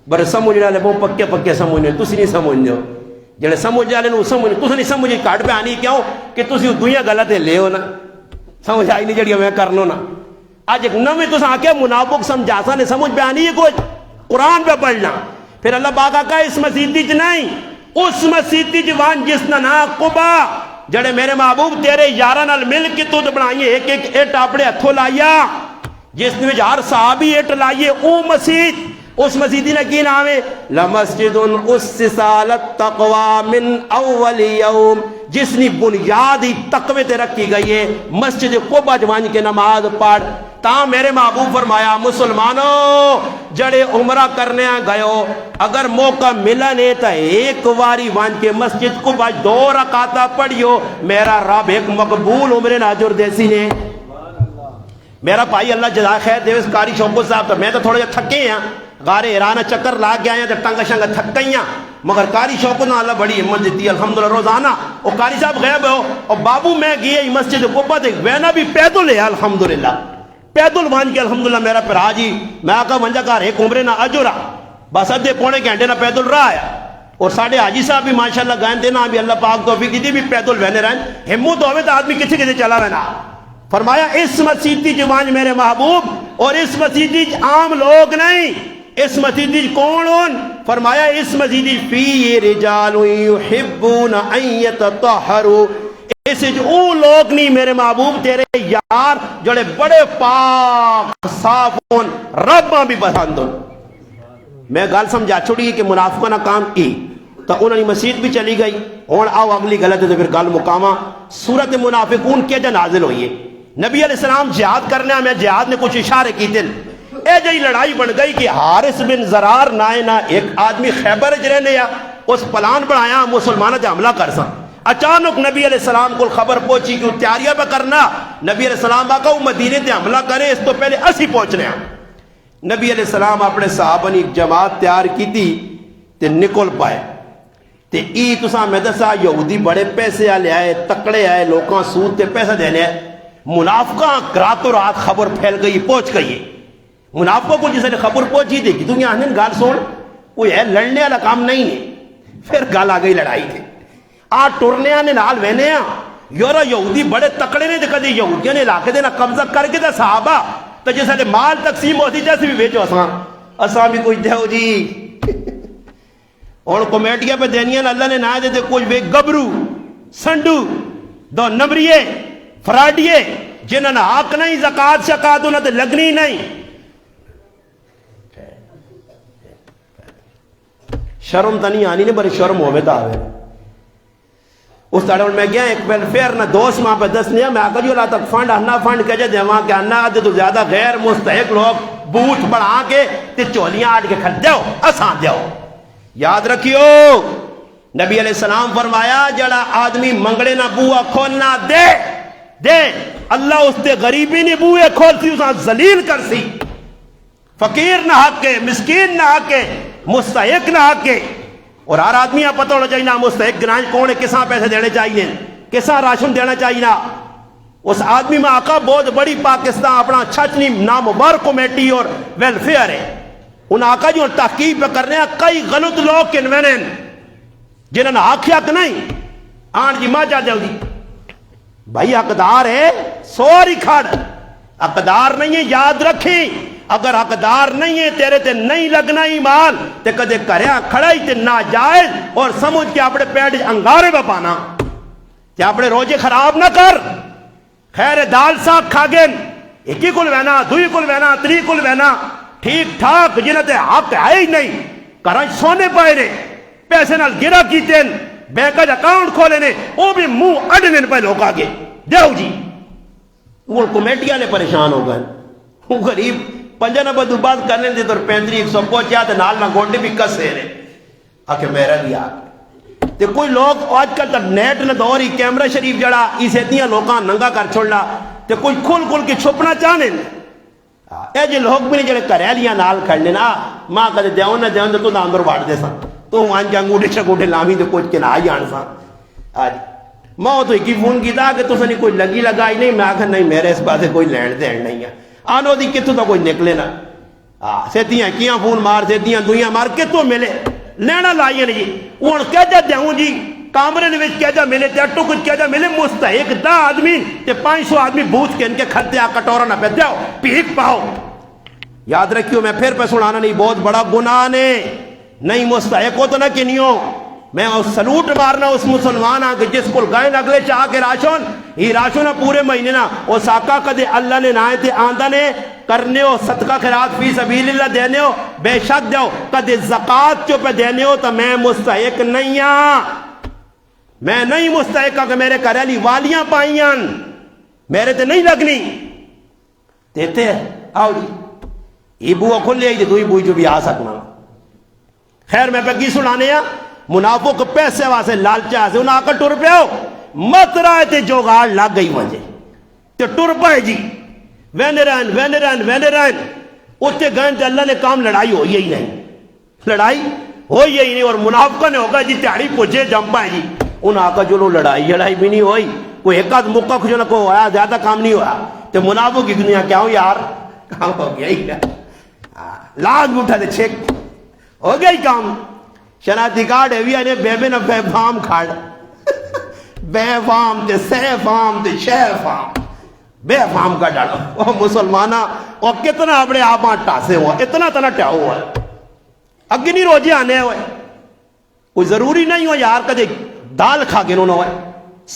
بڑے سمجھنے لے بہت پکے پکے سمجھنے تسی نہیں سمجھنے ہو جڑے سمجھ جالے نو سمجھنے تسی نہیں سمجھے کاٹ پہ آنی کیوں کہ تسی دنیا غلطے لے ہو نا سمجھ آئی نہیں جڑی میں کرنو نا آج ایک نویں تو آکے منافق سمجھاسا نے سمجھ پہ آنی ہے کچھ قرآن پہ پڑھنا. پھر اللہ پاک آقا اس مسیطی چ نہیں اس مسیطی جوان جس نا قبا جڑے میرے محبوب تیرے یارہ نال مل کے تو بنائیے ایک ایک ایٹ اپنے ہتھوں لائیا جس نے ہر صحابی ایٹ لائیے او مسجد اس مسجدی نے کی نام ہے لمسجد اسس علی التقوی من اول یوم جس نے بنیادی تقوی تے رکھی گئی ہے مسجد قبا جوان کے نماز پڑھ تا میرے محبوب فرمایا مسلمانوں جڑے عمرہ کرنے گئے اگر موقع ملا نہیں تا ایک واری وان کے مسجد قبا 2 رکعتاں پڑھیو میرا رب ایک مقبول عمرے ناجر دیسی نے. میرا بھائی اللہ جزائے خیر دے کاری شوکت صاحب تو میں تو تھوڑے تھکے ہیں غار ایران چکر لا گیا ہیں تو ٹنگا شنگا تھک گئی ہیں مگر کاری شوکت نے اللہ بڑی ہمت دیتی الحمدللہ روزانہ اور کاری صاحب غیب ہو اور بابو میں گئے مسجد قبا دیکھ وینا بھی پیدل ہے الحمدللہ پیدل وان کے الحمدللہ میرا پر آجی میں آقا ونجا کار ایک عمرے نہ اجورا بس ادھے پونے گھنٹے نہ پیدل رہا ہے اور ساڑھے حاجی صاحب بھی ماشاءاللہ گائن دینا بھی اللہ پاک توفیق دی بھی پیدل وینے رہن ہمت ہوئے تو آدمی کسی کسی چلا رہنا. فرمایا اس مسیطی جوان میرے محبوب اور اس مسیطی عام لوگ نہیں اس مسیطی کون ہون فرمایا اس مسیطی فی رجال یحبون ان یتطہروا اس جو لوگ نہیں میرے محبوب تیرے یار جڑے بڑے پاک صاف ہون رب بھی پسند ہون. میں گل سمجھا چھوڑی کہ منافقہ نہ کام کی تو انہوں نے مسجد بھی چلی گئی اور آؤ اگلی غلط ہے تو پھر گل مقامہ سورت منافقون کے جو نازل ہوئی ہے نبی علیہ السلام جہاد کرنے میں جہاد نے کچھ اشارے کی دل اے جئی لڑائی بن گئی کہ حارث بن زرار نائنہ ایک آدمی خیبر رہنے یا اس پلان بنایا مسلمانہ جا حملہ کر سا اچانک نبی علیہ السلام کو خبر پہنچی کہ تیاریاں پہ کرنا نبی علیہ السلام آقا وہ مدینے تے حملہ کرے اس تو پہلے اسی پہنچنے ہیں. نبی علیہ السلام اپنے صحابہ نے ایک جماعت تیار کی تھی تے نکل پائے تے ای تساں میں دسا یہودی بڑے پیسے آلے آئے تکڑے آئے لوکاں سود تے پیسہ دینے آئے منافقہ راتوں رات خبر پھیل گئی پہنچ گئی منافقوں کو جسے خبر پہنچی دے گی تو یہاں نے گال سوڑ کوئی ہے لڑنے والا کام نہیں ہے. پھر گال آ گئی لڑائی تھے ٹرنے آنے نال وینے یورا یہودی بڑے تکڑے نے کدی یہودیاں نے علاقے دینا قبضہ کر کے دے صحابہ تو جیسے مال تقسیم ہوتی جیسے بھی بیچو اساں بھی کچھ دیو جی اور کمیٹیاں پہ دینیاں اللہ نے نہ دیتے کچھ بے گبرو سنڈو 2 نمبریے فراڈیے جنہوں نے حق نہیں زکاة شکاة انہوں نے لگنی نہیں شرم تا نہیں آنی نہیں بڑی شرم ہوئے تا ہوئے اس طرح میں گیا ایک ویلفیئر نہ دوست ماں پہ دس نیا میں آقا جو اللہ تک فنڈ ہنہ فنڈ کہجے دے وہاں کہ ہنہ آدھے تو زیادہ غیر مستحق لوگ بوٹ بڑھا کے تے چولیاں آٹھ کے کھل دیو اسان دیو. یاد رکھیو نبی علیہ السلام فرمایا جڑا آدمی منگڑے نہ بوا کھولنا دے اللہ اس تے غریبی نہیں بوئے کھول سی اساں ذلیل کر سی. فقیر نہ حق کے، مسکین نہ حق کے، مستحق نہ حق کے. اور ہر آدمی پتہ ہونا چاہیے مستحق گرانج کون ہے، کساں پیسے دینے چاہیے، کساں راشن دینا چاہیے. اس آدمی میں آقا بہت بڑی پاکستان اپنا چھچنی نامبارک کمیٹی اور ویلفیئر ہے. ان آقا جو تحقیق پہ کرنے ہیں کئی غلط لوگ کنوینے جنہوں نے آخیا کہ نہیں آن جی ماں چاہ جاؤ جی بھائی حقدار ہے سوری کھڑ، حقدار نہیں ہے یاد رکھی. اگر حقدار نہیں ہے تیرے تے نہیں لگنا ہی مال تے کدے کریا کھڑا ہی تے ناجائز اور سمجھ کے اپنے پیٹ انگارے پہ پانا تے اپنے روزے خراب نہ کر. خیر دال ساگ کھا گئے ایک ہی کل وینا دوئی کل وینا تری کل وینا ٹھیک ٹھاک جنہیں تے حق ہے ہی نہیں کرنچ سونے پائے نے پیسے نال گرا کیتے بینک اکاؤنٹ کھولے نے وہ بھی منہ اڈنے پہ لوگ آگے دیو جی. وہ کمیٹیاں نے پریشان ہو گئے. وہ غریب 5 نمبر بات کرنے دے تو 35-100 پہنچیا تو نال نہ گوڈے بھی کسے نے آکے میرا بھی آگے تے کوئی لوگ آج کل تک نیٹ نہ دور ہی کیمرہ شریف جڑا اسے اتنیاں لوگاں ننگا کر چھوڑنا تے کوئی کھل کے چھپنا چاہنے اے جے لوگ بھی نہیں جڑے کریلیاں نال کھڑنے نا ماں کدے دیون نہ دیون تو نہ اندر باڑ دے سا تو وہاں جا انگوٹھے شگوٹھے لامی تو کچھ کے نہ آئی آن سا. آج ماں تو ایک ہی فون کیتا کہ تو سنی کوئی لگی لگائی نہیں. میں آکھا نہیں میرے اس بات سے کوئی لین دین نہیں ہے آنو دی کتوں تو کوئی نکلے نا سیتیاں کیاں فون مار سیتیاں دویاں مار کتوں ملے لینا لائیے نہیں جی. وہ کہہ جا دیوں جی کامرے نے کہہ جا ملے ٹو کچھ کہہ جا ملے مستحق 10 آدمی تے 500 آدمی بوجھ کے ان کے کھتے آ کٹورا نہ پہ دیو پیک پاؤ. یاد رکھیو میں پھر پہ سنانا نہیں بہت بڑا گناہ نے نہیں مستحق ہو تو نہ کنیوں. میں سلوٹ مارنا اس مسلمان کہ جس کو گائن اگلے چاہ کے راشن ہی راشن پورے مہینے نا وہ ساکا کدے اللہ نے نائے تے آندہ نے کرنے ہو صدقہ خیرات فی سبیل اللہ دینے ہو بے شک دیو کدے زکاة چو پہ دینے ہو تو میں مستحق نہیں ہاں. میں نہیں مستحق کہ میرے کریلی والیاں پائیاں میرے تے نہیں لگنی دیتے ہیں آؤ جی یہ بوہ کھل لیا تو ہی بوئی جو بھی آ سکنا. خیر میں پہ کی سنانے ہیں منافق پیسے واسے لالچا سے انہاں کا ٹر پہ ہو مت رائے تے جوگاڑ لگ گئی وجہ تے ٹر پائے جی وینرین اتے گئن تے اللہ نے کام لڑائی ہوئی ہی نہیں لڑائی ہوئی ہی نہیں اور منافقہ نے ہوگا جی تیاری پوچھے جم پائے جی انہاں کا جو لڑائی بھی نہیں ہوئی کوئی ایک آدھ موقع جو نہ کو ہوا زیادہ کام نہیں ہوا تے منافق کی دنیا کیا ہو یار کام ہو گیا ہی لاز اٹھا دے چھک ہو گیا ہی کام. شناختی کارڈ ہے بھی بے بے نہ بے فام کھاڑ بے فام تے سہ فام تے شہ فام بے فام کا ڈاڑا وہ مسلمانہ وہ کتنا اپنے آپ ٹاسے ہوا اتنا تنہ ٹیا ہوا ہے اگنی روجے آنے ہوئے کوئی ضروری نہیں ہو یار کدے دال کھا کے انہوں نے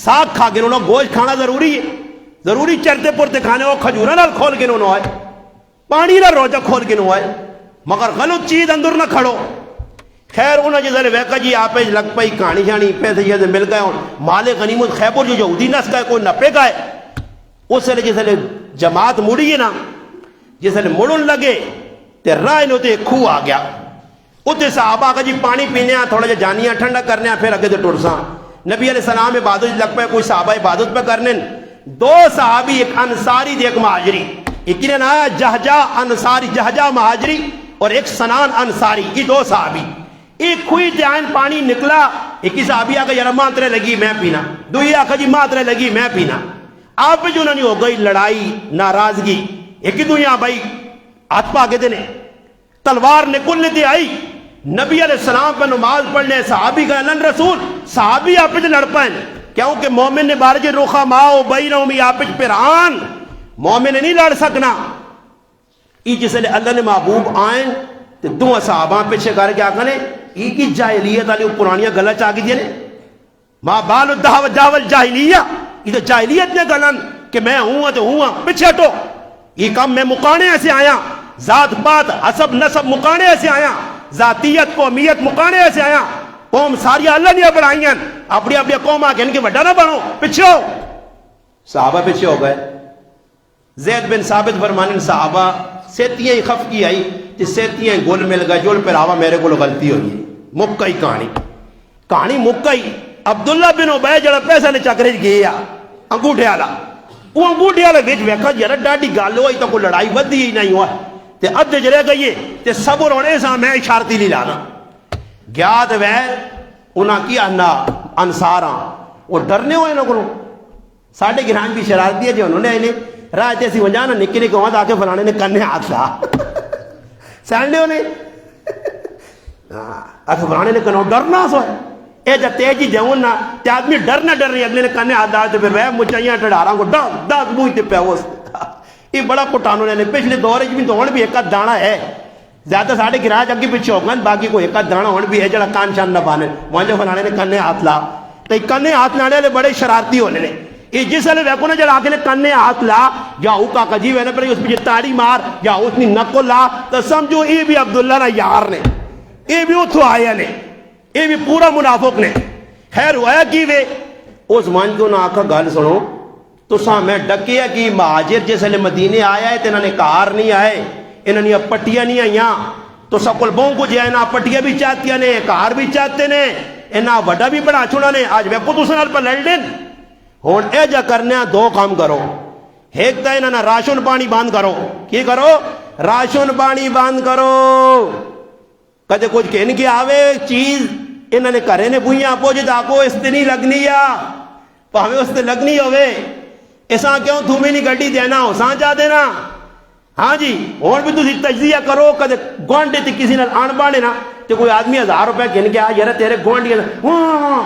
ساگ کھا کے انہوں نے گوشت کھانا ضروری ہے ضروری چرتے پرتے کھانے ہو کھجورہ نال کھول کے انہوں نے پانی نہ روجہ کھول کے انہوں نے مگر غلط چیز اندر نہ کھڑو. خیر انہوں نے جیسے ویکا جی آپ لگ پائی کہانی شانی پیسے جیسے مل گئے مال غنیمت خیبر جو یہودی نس کا ہے کوئی نپے کا ہے اس سے جیسے جماعت مڑی ہے نا جیسے مڑن لگے تے راہ نے کھو آ گیا اتنے صحابہ کا جی پانی پینے تھوڑا جا جانیاں ٹھنڈا کرنے پھر اگے تے ٹرساں. نبی علیہ السلام عبادت لگ پائے کوئی صحابہ عبادت پہ کرنے 2 صحابی ایک انصاری ایک مہاجری ایک نے آیا جہجہ انصاری جہجہ مہاجری اور ایک سنان انصاری یہ 2 صحابی ایک کھوئی جائن پانی نکلا ایک ہی صحابی آگا یار ماں ترے لگی میں پینا دوئی آگا جی ماں ترے لگی میں پینا آپ پہ جو نہیں ہو گئی لڑائی ناراضگی ایک ہی دنیا بھائی ہاتھ پا کے دینے تلوار نکل لیتی آئی نبی علیہ السلام پہ نماز پڑھنے صحابی کا اعلان رسول صحابی آپ پہ لڑ پائیں کیونکہ مومن نے بارج روخا ماؤ بئی نومی آپ پہ پیران مومن نے نہیں لڑ سکنا. یہ جس لئے اللہ نے محبوب آئیں تو 2 صحابہ پیچھے کر کے آگا نے ایک ہی جاہلیت آلی پرانیاں گلہ چاہ گئی دینے ماں بال الدعوت جاول جاہلیہ یہ تو جاہلیت نے گلن کہ میں ہوں تو ہوں پیچھے ہٹو یہ کام میں مکانے ایسے آیا ذات پات حسب نسب مکانے ایسے آیا ذاتیت قومیت مکانے ایسے آیا قوم ساری اللہ نے بڑھائی ہیں اپنی اپنی قوم آگے ان کے وڈا نہ بڑھو پیچھے ہو. صحابہ پیچھے ہو گئے. زید بن ثابت فرمانے صحابہ سیتیاں ہی خف کی آئی کہ سیتیاں گول مل گئے جول پر آوا میرے کو غلطی ہوئی مکہ ہی کہانی کہانی مک گئی. عبداللہ بن ابی جڑا پیسے نے چکرے گیا انگوٹھے والا, وہ انگوٹھے والے وچ ویکھا یار ڈاڈی گل ہوئی تو کوئی لڑائی ودی ہی نہیں ہوا تے ادھے جڑے گئیے تے صبر ہونے سا میں اشارتی نہیں لانا گیا تے وہ انہاں کی انا انصاراں وہ ڈرنے ہوئے انہاں کولوں. ساڈے گران بھی شرارتی ہے جو انہوں نے راہ تے اسی ونجانا نکے نکے وہاں آ کے فلانے نے کنے ہاتھ لا سانڈے نے اچھا فلانے نے کنا ڈرنا سو اے جب تیجی جاؤں نا تے آدمی ڈرنا ڈر رہی اگلے نے کنے ہاتھ ڈال تے پھر وہ مچائیاں ٹھڑارا کو ڈاک ڈاک بوجھتے پہ وہ یہ بڑا کٹانو نے پچھلے دورے بھی تو بھی ایک دانا ہے زیادہ ساڑھے گراج اگے پیچھے ہوگا باقی کوئی ایک دانا ہون بھی ہے جڑا کان شان نہ بانے وہاں جو فلانے نے کنے ہاتھ لا تو کنے ہاتھ لانے والے بڑے شرارتی ہونے نے یہ جس والے ویکو نے جڑا آگے نے کنے ہاتھ لا یا او کا کجی وینے پر اس پہ تاڑی مار یا اس نے نکو لا تو سمجھو یہ بھی عبداللہ نا یار نے یہ بھی اتھو آیا نے یہ بھی پورا منافق نے. خیر ہوا کی وے اس مان کو نہ آکھا گل سنو تو سا میں ڈکیا کہ مہاجر جس لئے مدینے آیا ہے تو انہوں نے کار نہیں آئے انہوں نے پٹیاں نہیں آئیاں تو سکل بہن کو جائے نا پٹیاں بھی چاہتی ہیں کار بھی چاہتے ہیں انہاں وڈا بھی بڑا چھوڑا نے آج میں کو دوسرے پر لڑن ہون اے جا کرنے دو کام کرو. ایک تا انہاں راشن پانی باندھ کرو کی کرو راشن پانی باندھ کرو کدے کچھ کہنے کی آوے چیز انہوں نے کرے نے بوئیاں پوچھے تاکو اس تے نہیں لگنی یا پاہمیں اس تے لگنی ہوئے ایسا کیوں تمہیں نہیں گڑی دینا ہو سان جا دینا. ہاں جی اور بھی تُسی تجزیہ کرو کدے گوانڈے تے کسی نے آن بانے نا تے کوئی آدمی 1000 روپے کہنے کے آج یار تیرے گوانڈی ہاں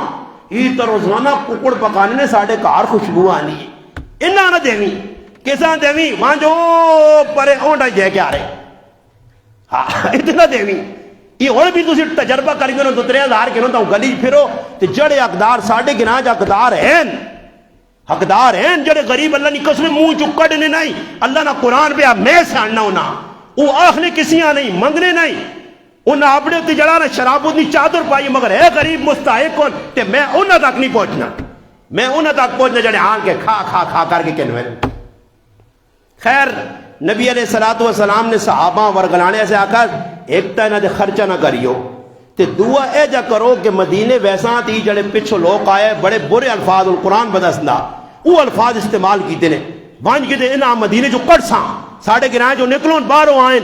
یہ تو روزانہ ککڑ پکانے نے ساڑھے کار خوشبو آنی ہے انہاں نہ دیویں کسان دیویں وہاں جو پرے اونڈا جے کے آ رہے ہاں اتنا دیویں یہ اور بھی تُسی تجربہ کر گئے تو 3000 کے تو گلی پھرو تے جڑے اقدار ساڑھے گناج اقدار ہیں حقدار ہیں جڑے غریب اللہ نے قسم منہ چکڑنے نہیں اللہ نہ قرآن پہ میں ساننا ہونا وہ آخنے کسیاں نہیں منگنے نہیں انہاں اپنے اتنے جڑا نہ شراب اتنی چادر پائی مگر ہے غریب مستحق کون تے میں انہاں تک نہیں پہنچنا میں انہاں تک پہنچنا جڑے آن کے کھا کھا کھا کر کے کنوے. خیر نبی علیہ السلام نے صحابہ ورگلانے سے آکھا ایک تا نہ دے خرچہ نہ کریو تے دعا اے جا کرو کہ مدینے ویساں تھی جڑے پچھو لوگ آئے بڑے برے الفاظ القرآن بدسنا وہ الفاظ استعمال کیتے نے وانج کیتے انہاں مدینے جو کڑساں ساڑھے گرائیں جو نکلون باروں آئیں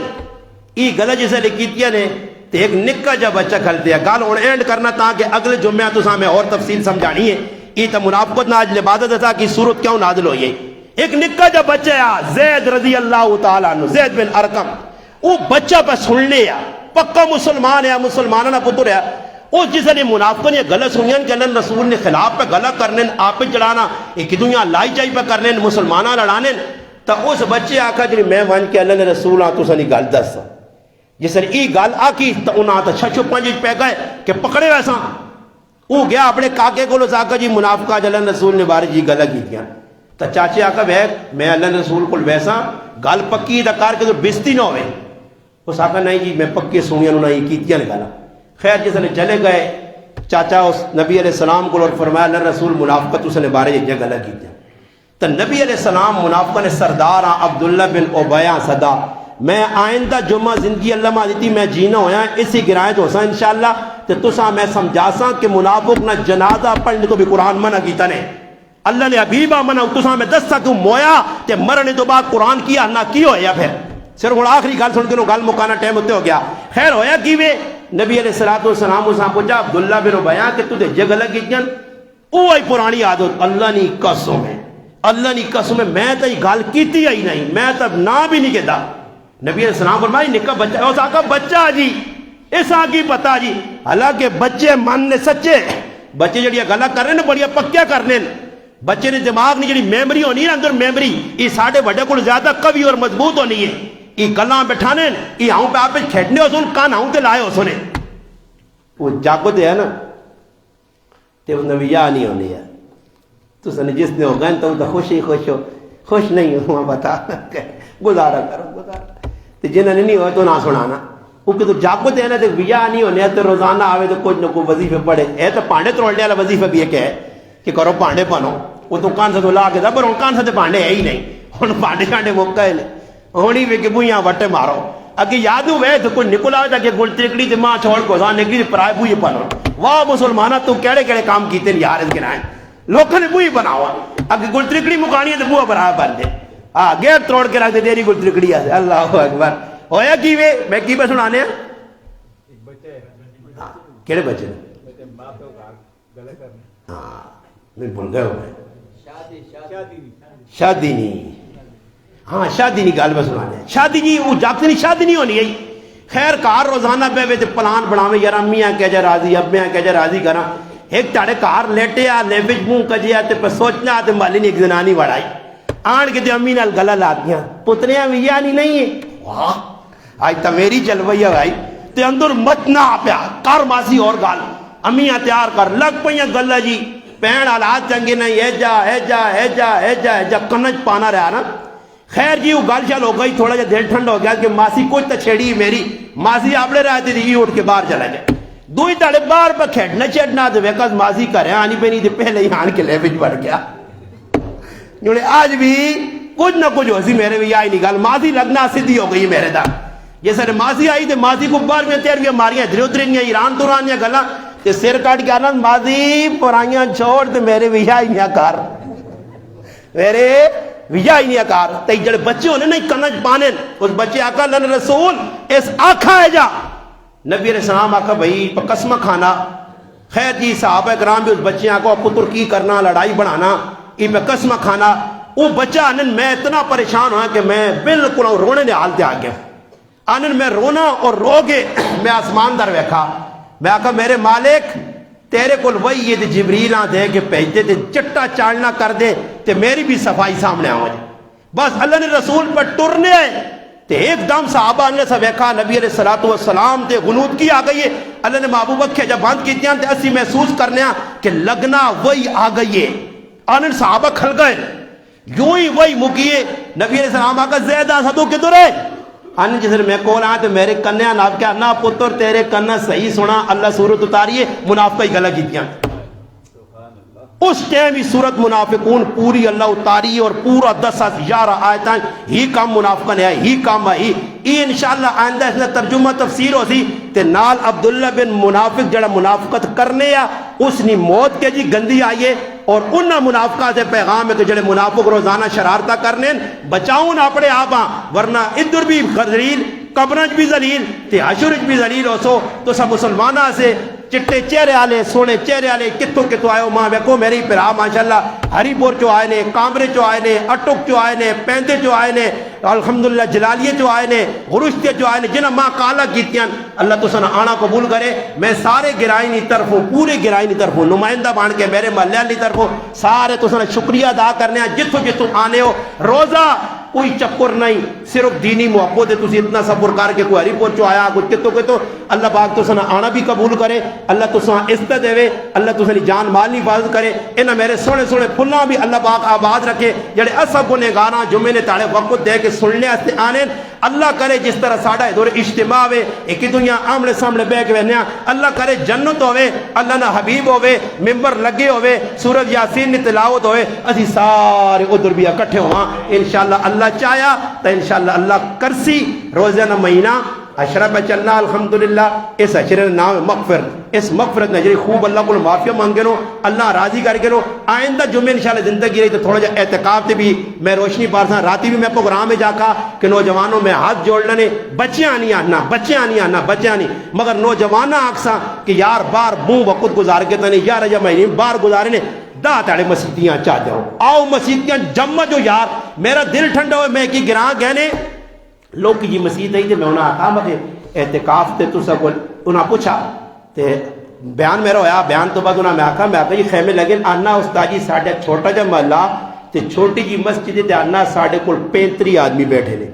ای گلہ جسے لکھیتیا نے تے ایک نکا جا بچہ کھل دیا گال ہون اینڈ کرنا تاکہ اگلے جمعہ تو سامنے اور تفصیل سمجھانی ہے ای تا منافقت ناج لبادت تھا کہ صورت کیوں نازل ہوئی ہے. ایک نکا جا بچہ ہے زید رضی اللہ تعالیٰ عنہ زید بن ارقم وہ بچہ پہ سن لیا پکا مسلمان ہے مسلمانہ پتر ہے اس جسے نے منافقہ نے غلط سنیاں کہ اللہ رسول نے خلاف پہ غلط کرنے آپ پہ چڑھانا ایک دنیا لائی جائی پہ کرنے مسلمانہ لڑانے تو اس بچے آکھا جنہی میں مان کے اللہ نے رسول آن تو سنی گال دس جس نے ای گال آکی تو انہاں تو چھچو پنجھ پہ گئے کہ پکڑے ویسا وہ گیا اپنے کاکے کو لزاکا جی منافقہ جو اللہ رسول نے بارے جی گلہ کی دیا تو چاچے آکھا میں اللہ رسول کو ویسا گال پکی دکار کے تو بستی نہ ہوئے اس آکھا نہیں جی میں پکی سنیا نہ یہ کیتیا نکالا. خیر جس نے چلے گئے چاچا اس نبی علیہ السلام کو اور فرمایا اللہ رسول منافقت اس نے بارے ایک جگہ لگی تھا تو نبی علیہ السلام منافقہ نے سردار عبداللہ بن ابیہ صدا میں آئندہ جمعہ زندگی اللہ ماں دیتی میں جینا ہویا اسی گرائیں تو حسین انشاءاللہ تو تسا میں سمجھاساں کہ منافق نہ جنازہ پڑھنے کو بھی قرآن منع کیتا نے اللہ نے حبیبہ منع تسا میں دستا کیوں مویا تے مرنے تو بعد قرآن کیا نہ کی ہویا پھر صرف ہوں آخری گل سن کے گل مکانا ٹائم ہوتے ہو گیا. خیر ہویا کی وے نبی علیہ السلام اساں پوچھا عبداللہ بن ابیہ کہ تو دے جگہ لگی جن اوہی پرانی عادت اللہ نی قسم ہے اللہ نی قسم ہے میں تو یہ گل کیتی ہی نہیں میں تو نہ بھی نہیں کہتا. نبی علیہ السلام فرمایا نکا بچہ اس آقا بچہ جی اس آگی پتا جی حالانکہ بچے ماننے سچے بچے جڑیا گلا کر رہے ہیں بڑیا پکیا کرنے بچے نے دماغ نہیں جڑی میمری ہونی ہے اندر میمری یہ ساڑھے بڑے کو زیادہ قوی اور مضبوط ہونی ہے یہ گلاں بٹھانے یہ آؤں پہ آپ کھیٹنے ہو سن کان آؤں تے لائے ہو سنے وہ جاگو تے ہے نا تے وہ نویہ نہیں ہونی ہے تو سنے جس نے ہو گئے تو خوش ہی خوش ہو خوش نہیں ہوں بتا گزارا کرو گزارا تے جنہاں نہیں ہوئے تو نہ سنانا وہ کہ تو جاگو تے ہے نا تے ویہ نہیں ہونے تے روزانہ آوے تو کچھ نہ کوئی وظیفے پڑھے ہے تو پانڈے ترولنے والا وظیفہ بھی ایک ہے کہ کرو پانڈے پانو وہ تو کان سے تو لا کے دا پر ان کان سے پانڈے ہے ہی نہیں ان پانڈے کانڈے موقع ہے ہونی بھی کہ بویاں وٹے مارو اگے یاد ہوئے تو کوئی نکل آئے کہ گل ترکڑی تے ماں چھوڑ کو سان نکلی پرائے بوئی پانو واہ مسلمانہ تو کیڑے کیڑے کام کیتے ہیں یار اس گنائیں لوگوں نے بوئی بناوا اگے گل ترکڑی مکانی ہے تو بوہ برائے بن دے گیٹ توڑ کے رکھ دے تیری گل ترکڑی آسے اللہ اکبر ہویا کی وے میں کی بے سنانے ہیں کیڑے بچے ہاں میں بھول گئے ہوئے شادی نہیں ہاں شادی نہیں گل میں سنانے شادی نہیں وہ جاگتے نہیں شادی نہیں ہونی ہے خیر کار روزانہ پہ وے تے پلان بناویں یار امیاں کہہ جا راضی ابیاں کہہ جا راضی کراں ایک تاڑے کار لیٹے آ لیوج منہ کجیا تے پہ سوچنا تے مالی نے ایک زنانی وڑائی آن کے تے امی نال گلا لا دیاں پتریاں ویا نہیں ہے واہ آج تا میری جلویہ بھائی تے اندر مچنا پیا کر ماسی اور گال امیاں تیار کر لگ پئیاں گلا جی پین حالات چنگے نہیں ہے جا کنج پانا رہا نا خیر جی وہ گل شل ہو گئی تھوڑا جا دل ٹھنڈ ہو گیا کہ ماسی کچھ تو چھیڑی میری ماسی آپ لے رہتے تھے یہ اٹھ کے باہر چلا جائے دوئی تاڑے باہر پہ کھیڑنا چیڑنا تو ویکاز ماسی کرے آنی پہ نہیں تھے پہلے ہی آن کے لے بچ بڑھ گیا جوڑے آج بھی کچھ نہ کچھ ہوسی میرے بھی آئی نہیں گل ماسی لگنا سدھی ہو گئی میرے دا جیسے ماسی آئی تھے ماسی کو باہر میں تیرویاں ماریاں دھریو دھرینیاں ایران دورانیاں گلا تے سر کاٹ کے آنا ماسی پرائیاں چھوڑ تے میرے بھی آئی نہیں کار میرے ویا ہی نہیں کار تے جڑے بچے ہونے نہیں کنج پانے اس بچے آقا اللہ رسول اس آکھا ہے جا نبی علیہ السلام آقا بھئی قسمہ کھانا خیر جی صحابہ کرام بھی اس بچے آقا پتر کی کرنا لڑائی بڑھانا ای پہ قسمہ کھانا وہ بچہ آنن میں اتنا پریشان ہوا کہ میں بالکل رونے نے حال تے آ گیا آنن میں رونا اور رو گے میں آسمان در ویکھا میں آقا میرے مالک تیرے کل وہی یہ جبریل آن دے کہ پہنچ دے چٹا چالنا کر دے تے میری بھی صفائی سامنے آؤں جائے بس اللہ نے رسول پر ٹرنے آئے تے ایک دم صحابہ نے سا ویکھا نبی علیہ السلام تے غنود کی آگئی ہے اللہ نے محبوب کے جب بند کی تیاں تے اسی محسوس کرنے آ کہ لگنا وہی آگئی ہے آنن صحابہ کھل گئے یوں ہی وہی مکیے نبی علیہ السلام آگا زیدہ صدو کدھر ہے آنن جسر میں کول آتے میرے کنیا ناب کیا نا پتر تیرے کنہ صحیح سنا اللہ صورت اتاری ہے منافقہ ہی گلہ کیتیاں اس ٹائم ہی صورت منافقون پوری اللہ اتاری اور پورا 10,000 آیتاں ہی کام منافقہ نے آئی ہی کام آئی یہ انشاءاللہ آئندہ اس نے ترجمہ تفسیر ہو سی تے نال عبداللہ بن منافق جڑا منافقت کرنے یا اس نے موت کے جی گندی آئیے اور انہا منافقہ سے پیغام ہے کہ جڑے منافق روزانہ شرارتہ کرنے بچاؤں اپنے آباں ورنہ ادھر بھی ذلیل قبرنج بھی ذلیل تے حشرج بھی ذلیل ہو سو تو سب مسلمانہ سے چٹے چہرے آلے سونے چہرے آلے کتوں کتوں آئے ہو ماں ویکو میری پرا ماشاءاللہ ہری پور چو آئے نے کامرے چو آئے نے اٹک چو آئے نے پیندے چو آئے نے الحمدللہ جلالیے چو آئے نے غرشتے چو آئے نے جنہ ماں کالا کیتیاں اللہ تو سنہ آنا قبول کرے میں سارے گرائنی طرف ہوں پورے گرائنی طرف ہوں نمائندہ بان کے میرے محلے علی طرف ہوں سارے تو سنہ شکریہ ادا کرنے ہیں جتوں آنے ہو روزہ کوئی چکر نہیں صرف دینی محبت ہے تسی اتنا صبر کر کے کوئی ہری پہنچو آیا کوئی کتوں اللہ پاک تو سنا آنا بھی قبول کرے اللہ تو سنا عزت دے اللہ تو سنی جان مال نہیں حفاظت کرے انہاں میرے سونے سونے پھلاں بھی اللہ پاک آباد رکھے جڑے اصل گنہگاراں جمعے نے تاڑے وقت دے کے سننے واسطے آنے اللہ کرے جس طرح ساڈا ادھر اجتماع ہوے ایک دنیا آمنے سامنے بیٹھ کے وہنیا اللہ کرے جنت ہوے اللہ نہ حبیب ہوے ممبر لگے ہوے سورۃ یاسین کی تلاوت ہوے اسی سارے ادھر بھی اکٹھے ہواں انشاءاللہ اللہ چاہیا تو انشاءاللہ اللہ کرسی روزانہ مہینہ عشرہ پہ چلنا الحمدللہ اس عشرہ نام مغفرت اس مغفرت نجری خوب اللہ کو معافیہ مانگے رو اللہ راضی کر کے رو آئندہ جمعہ انشاءاللہ زندگی رہی تو تھوڑا جا اعتقاب تے بھی میں روشنی پارساں راتی بھی میں پروگرام میں جا کہا کہ نوجوانوں میں ہاتھ جوڑ لینے بچیاں نہیں آنا مگر نوجوانہ آکساں کہ یار بار بوں وقت گزار کے تنے یا رجا مہینے بار گزارنے دا تاڑے مسیحیاں چاہ جاؤ آؤ مسیحیاں جمع جو یار میرا دل ٹھنڈا ہوئے میں کی گراں گہنے لوگ کی جی مسیح ہی تے میں انہاں آقا مجھے اعتقاف تے تو سب انہاں پوچھا تے بیان میرا ہویا بیان تو بعد انہاں میں آقا جی خیمے لگے آنا استاجی ساڑھے چھوٹا جا محلہ تے چھوٹی جی مسجد تے آنا ساڑھے کل 35 آدمی بیٹھے نے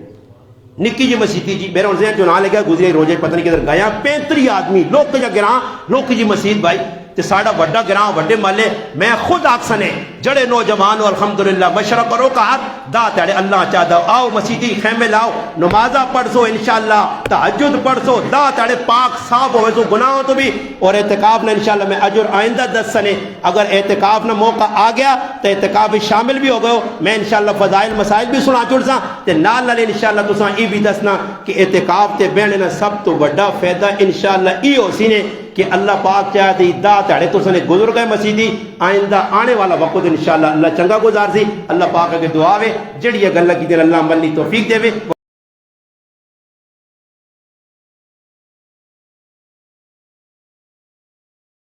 نکی جی مسیحی جی میرے انہیں جو نہ لگا گزرے روزے پتہ نہیں کدھر گیا 35 آدمی لوگ جا گراں لوگ جی مسجد بھائی تے ساڑھا وڈا گراں وڈے محلے میں خود آکسنے جڑے نوجوانوں الحمدللہ مشرق کرو کا دا تڑے اللہ چاہتا آؤ مسیدی خیمے لاؤ نمازہ پڑھ سو انشاءاللہ تہجد پڑھ سو دا تڑے پاک صاف ہوئے سو گناہوں تو بھی اور اعتکاف نہ انشاءاللہ میں اجر آئندہ 10 سنے اگر اعتکاف نہ موقع آ گیا تو اعتکاف بھی شامل بھی ہو گئے میں انشاءاللہ فضائل مسائل بھی سنا چڑ سا تے نال نال انشاءاللہ تساں ای بھی دسنا کہ اعتکاف تے بیٹھنے نا سب تو بڑا فائدہ انشاءاللہ ای ہو سی نے کہ اللہ پاک چاہتے دا تڑے تو سنے گزر گئے مسیدی آئندہ آنے والا وقت انشاءاللہ اللہ چنگا گزار سی اللہ پاک کے دعا وے جڑی گل کی اللہ عمل توفیق دے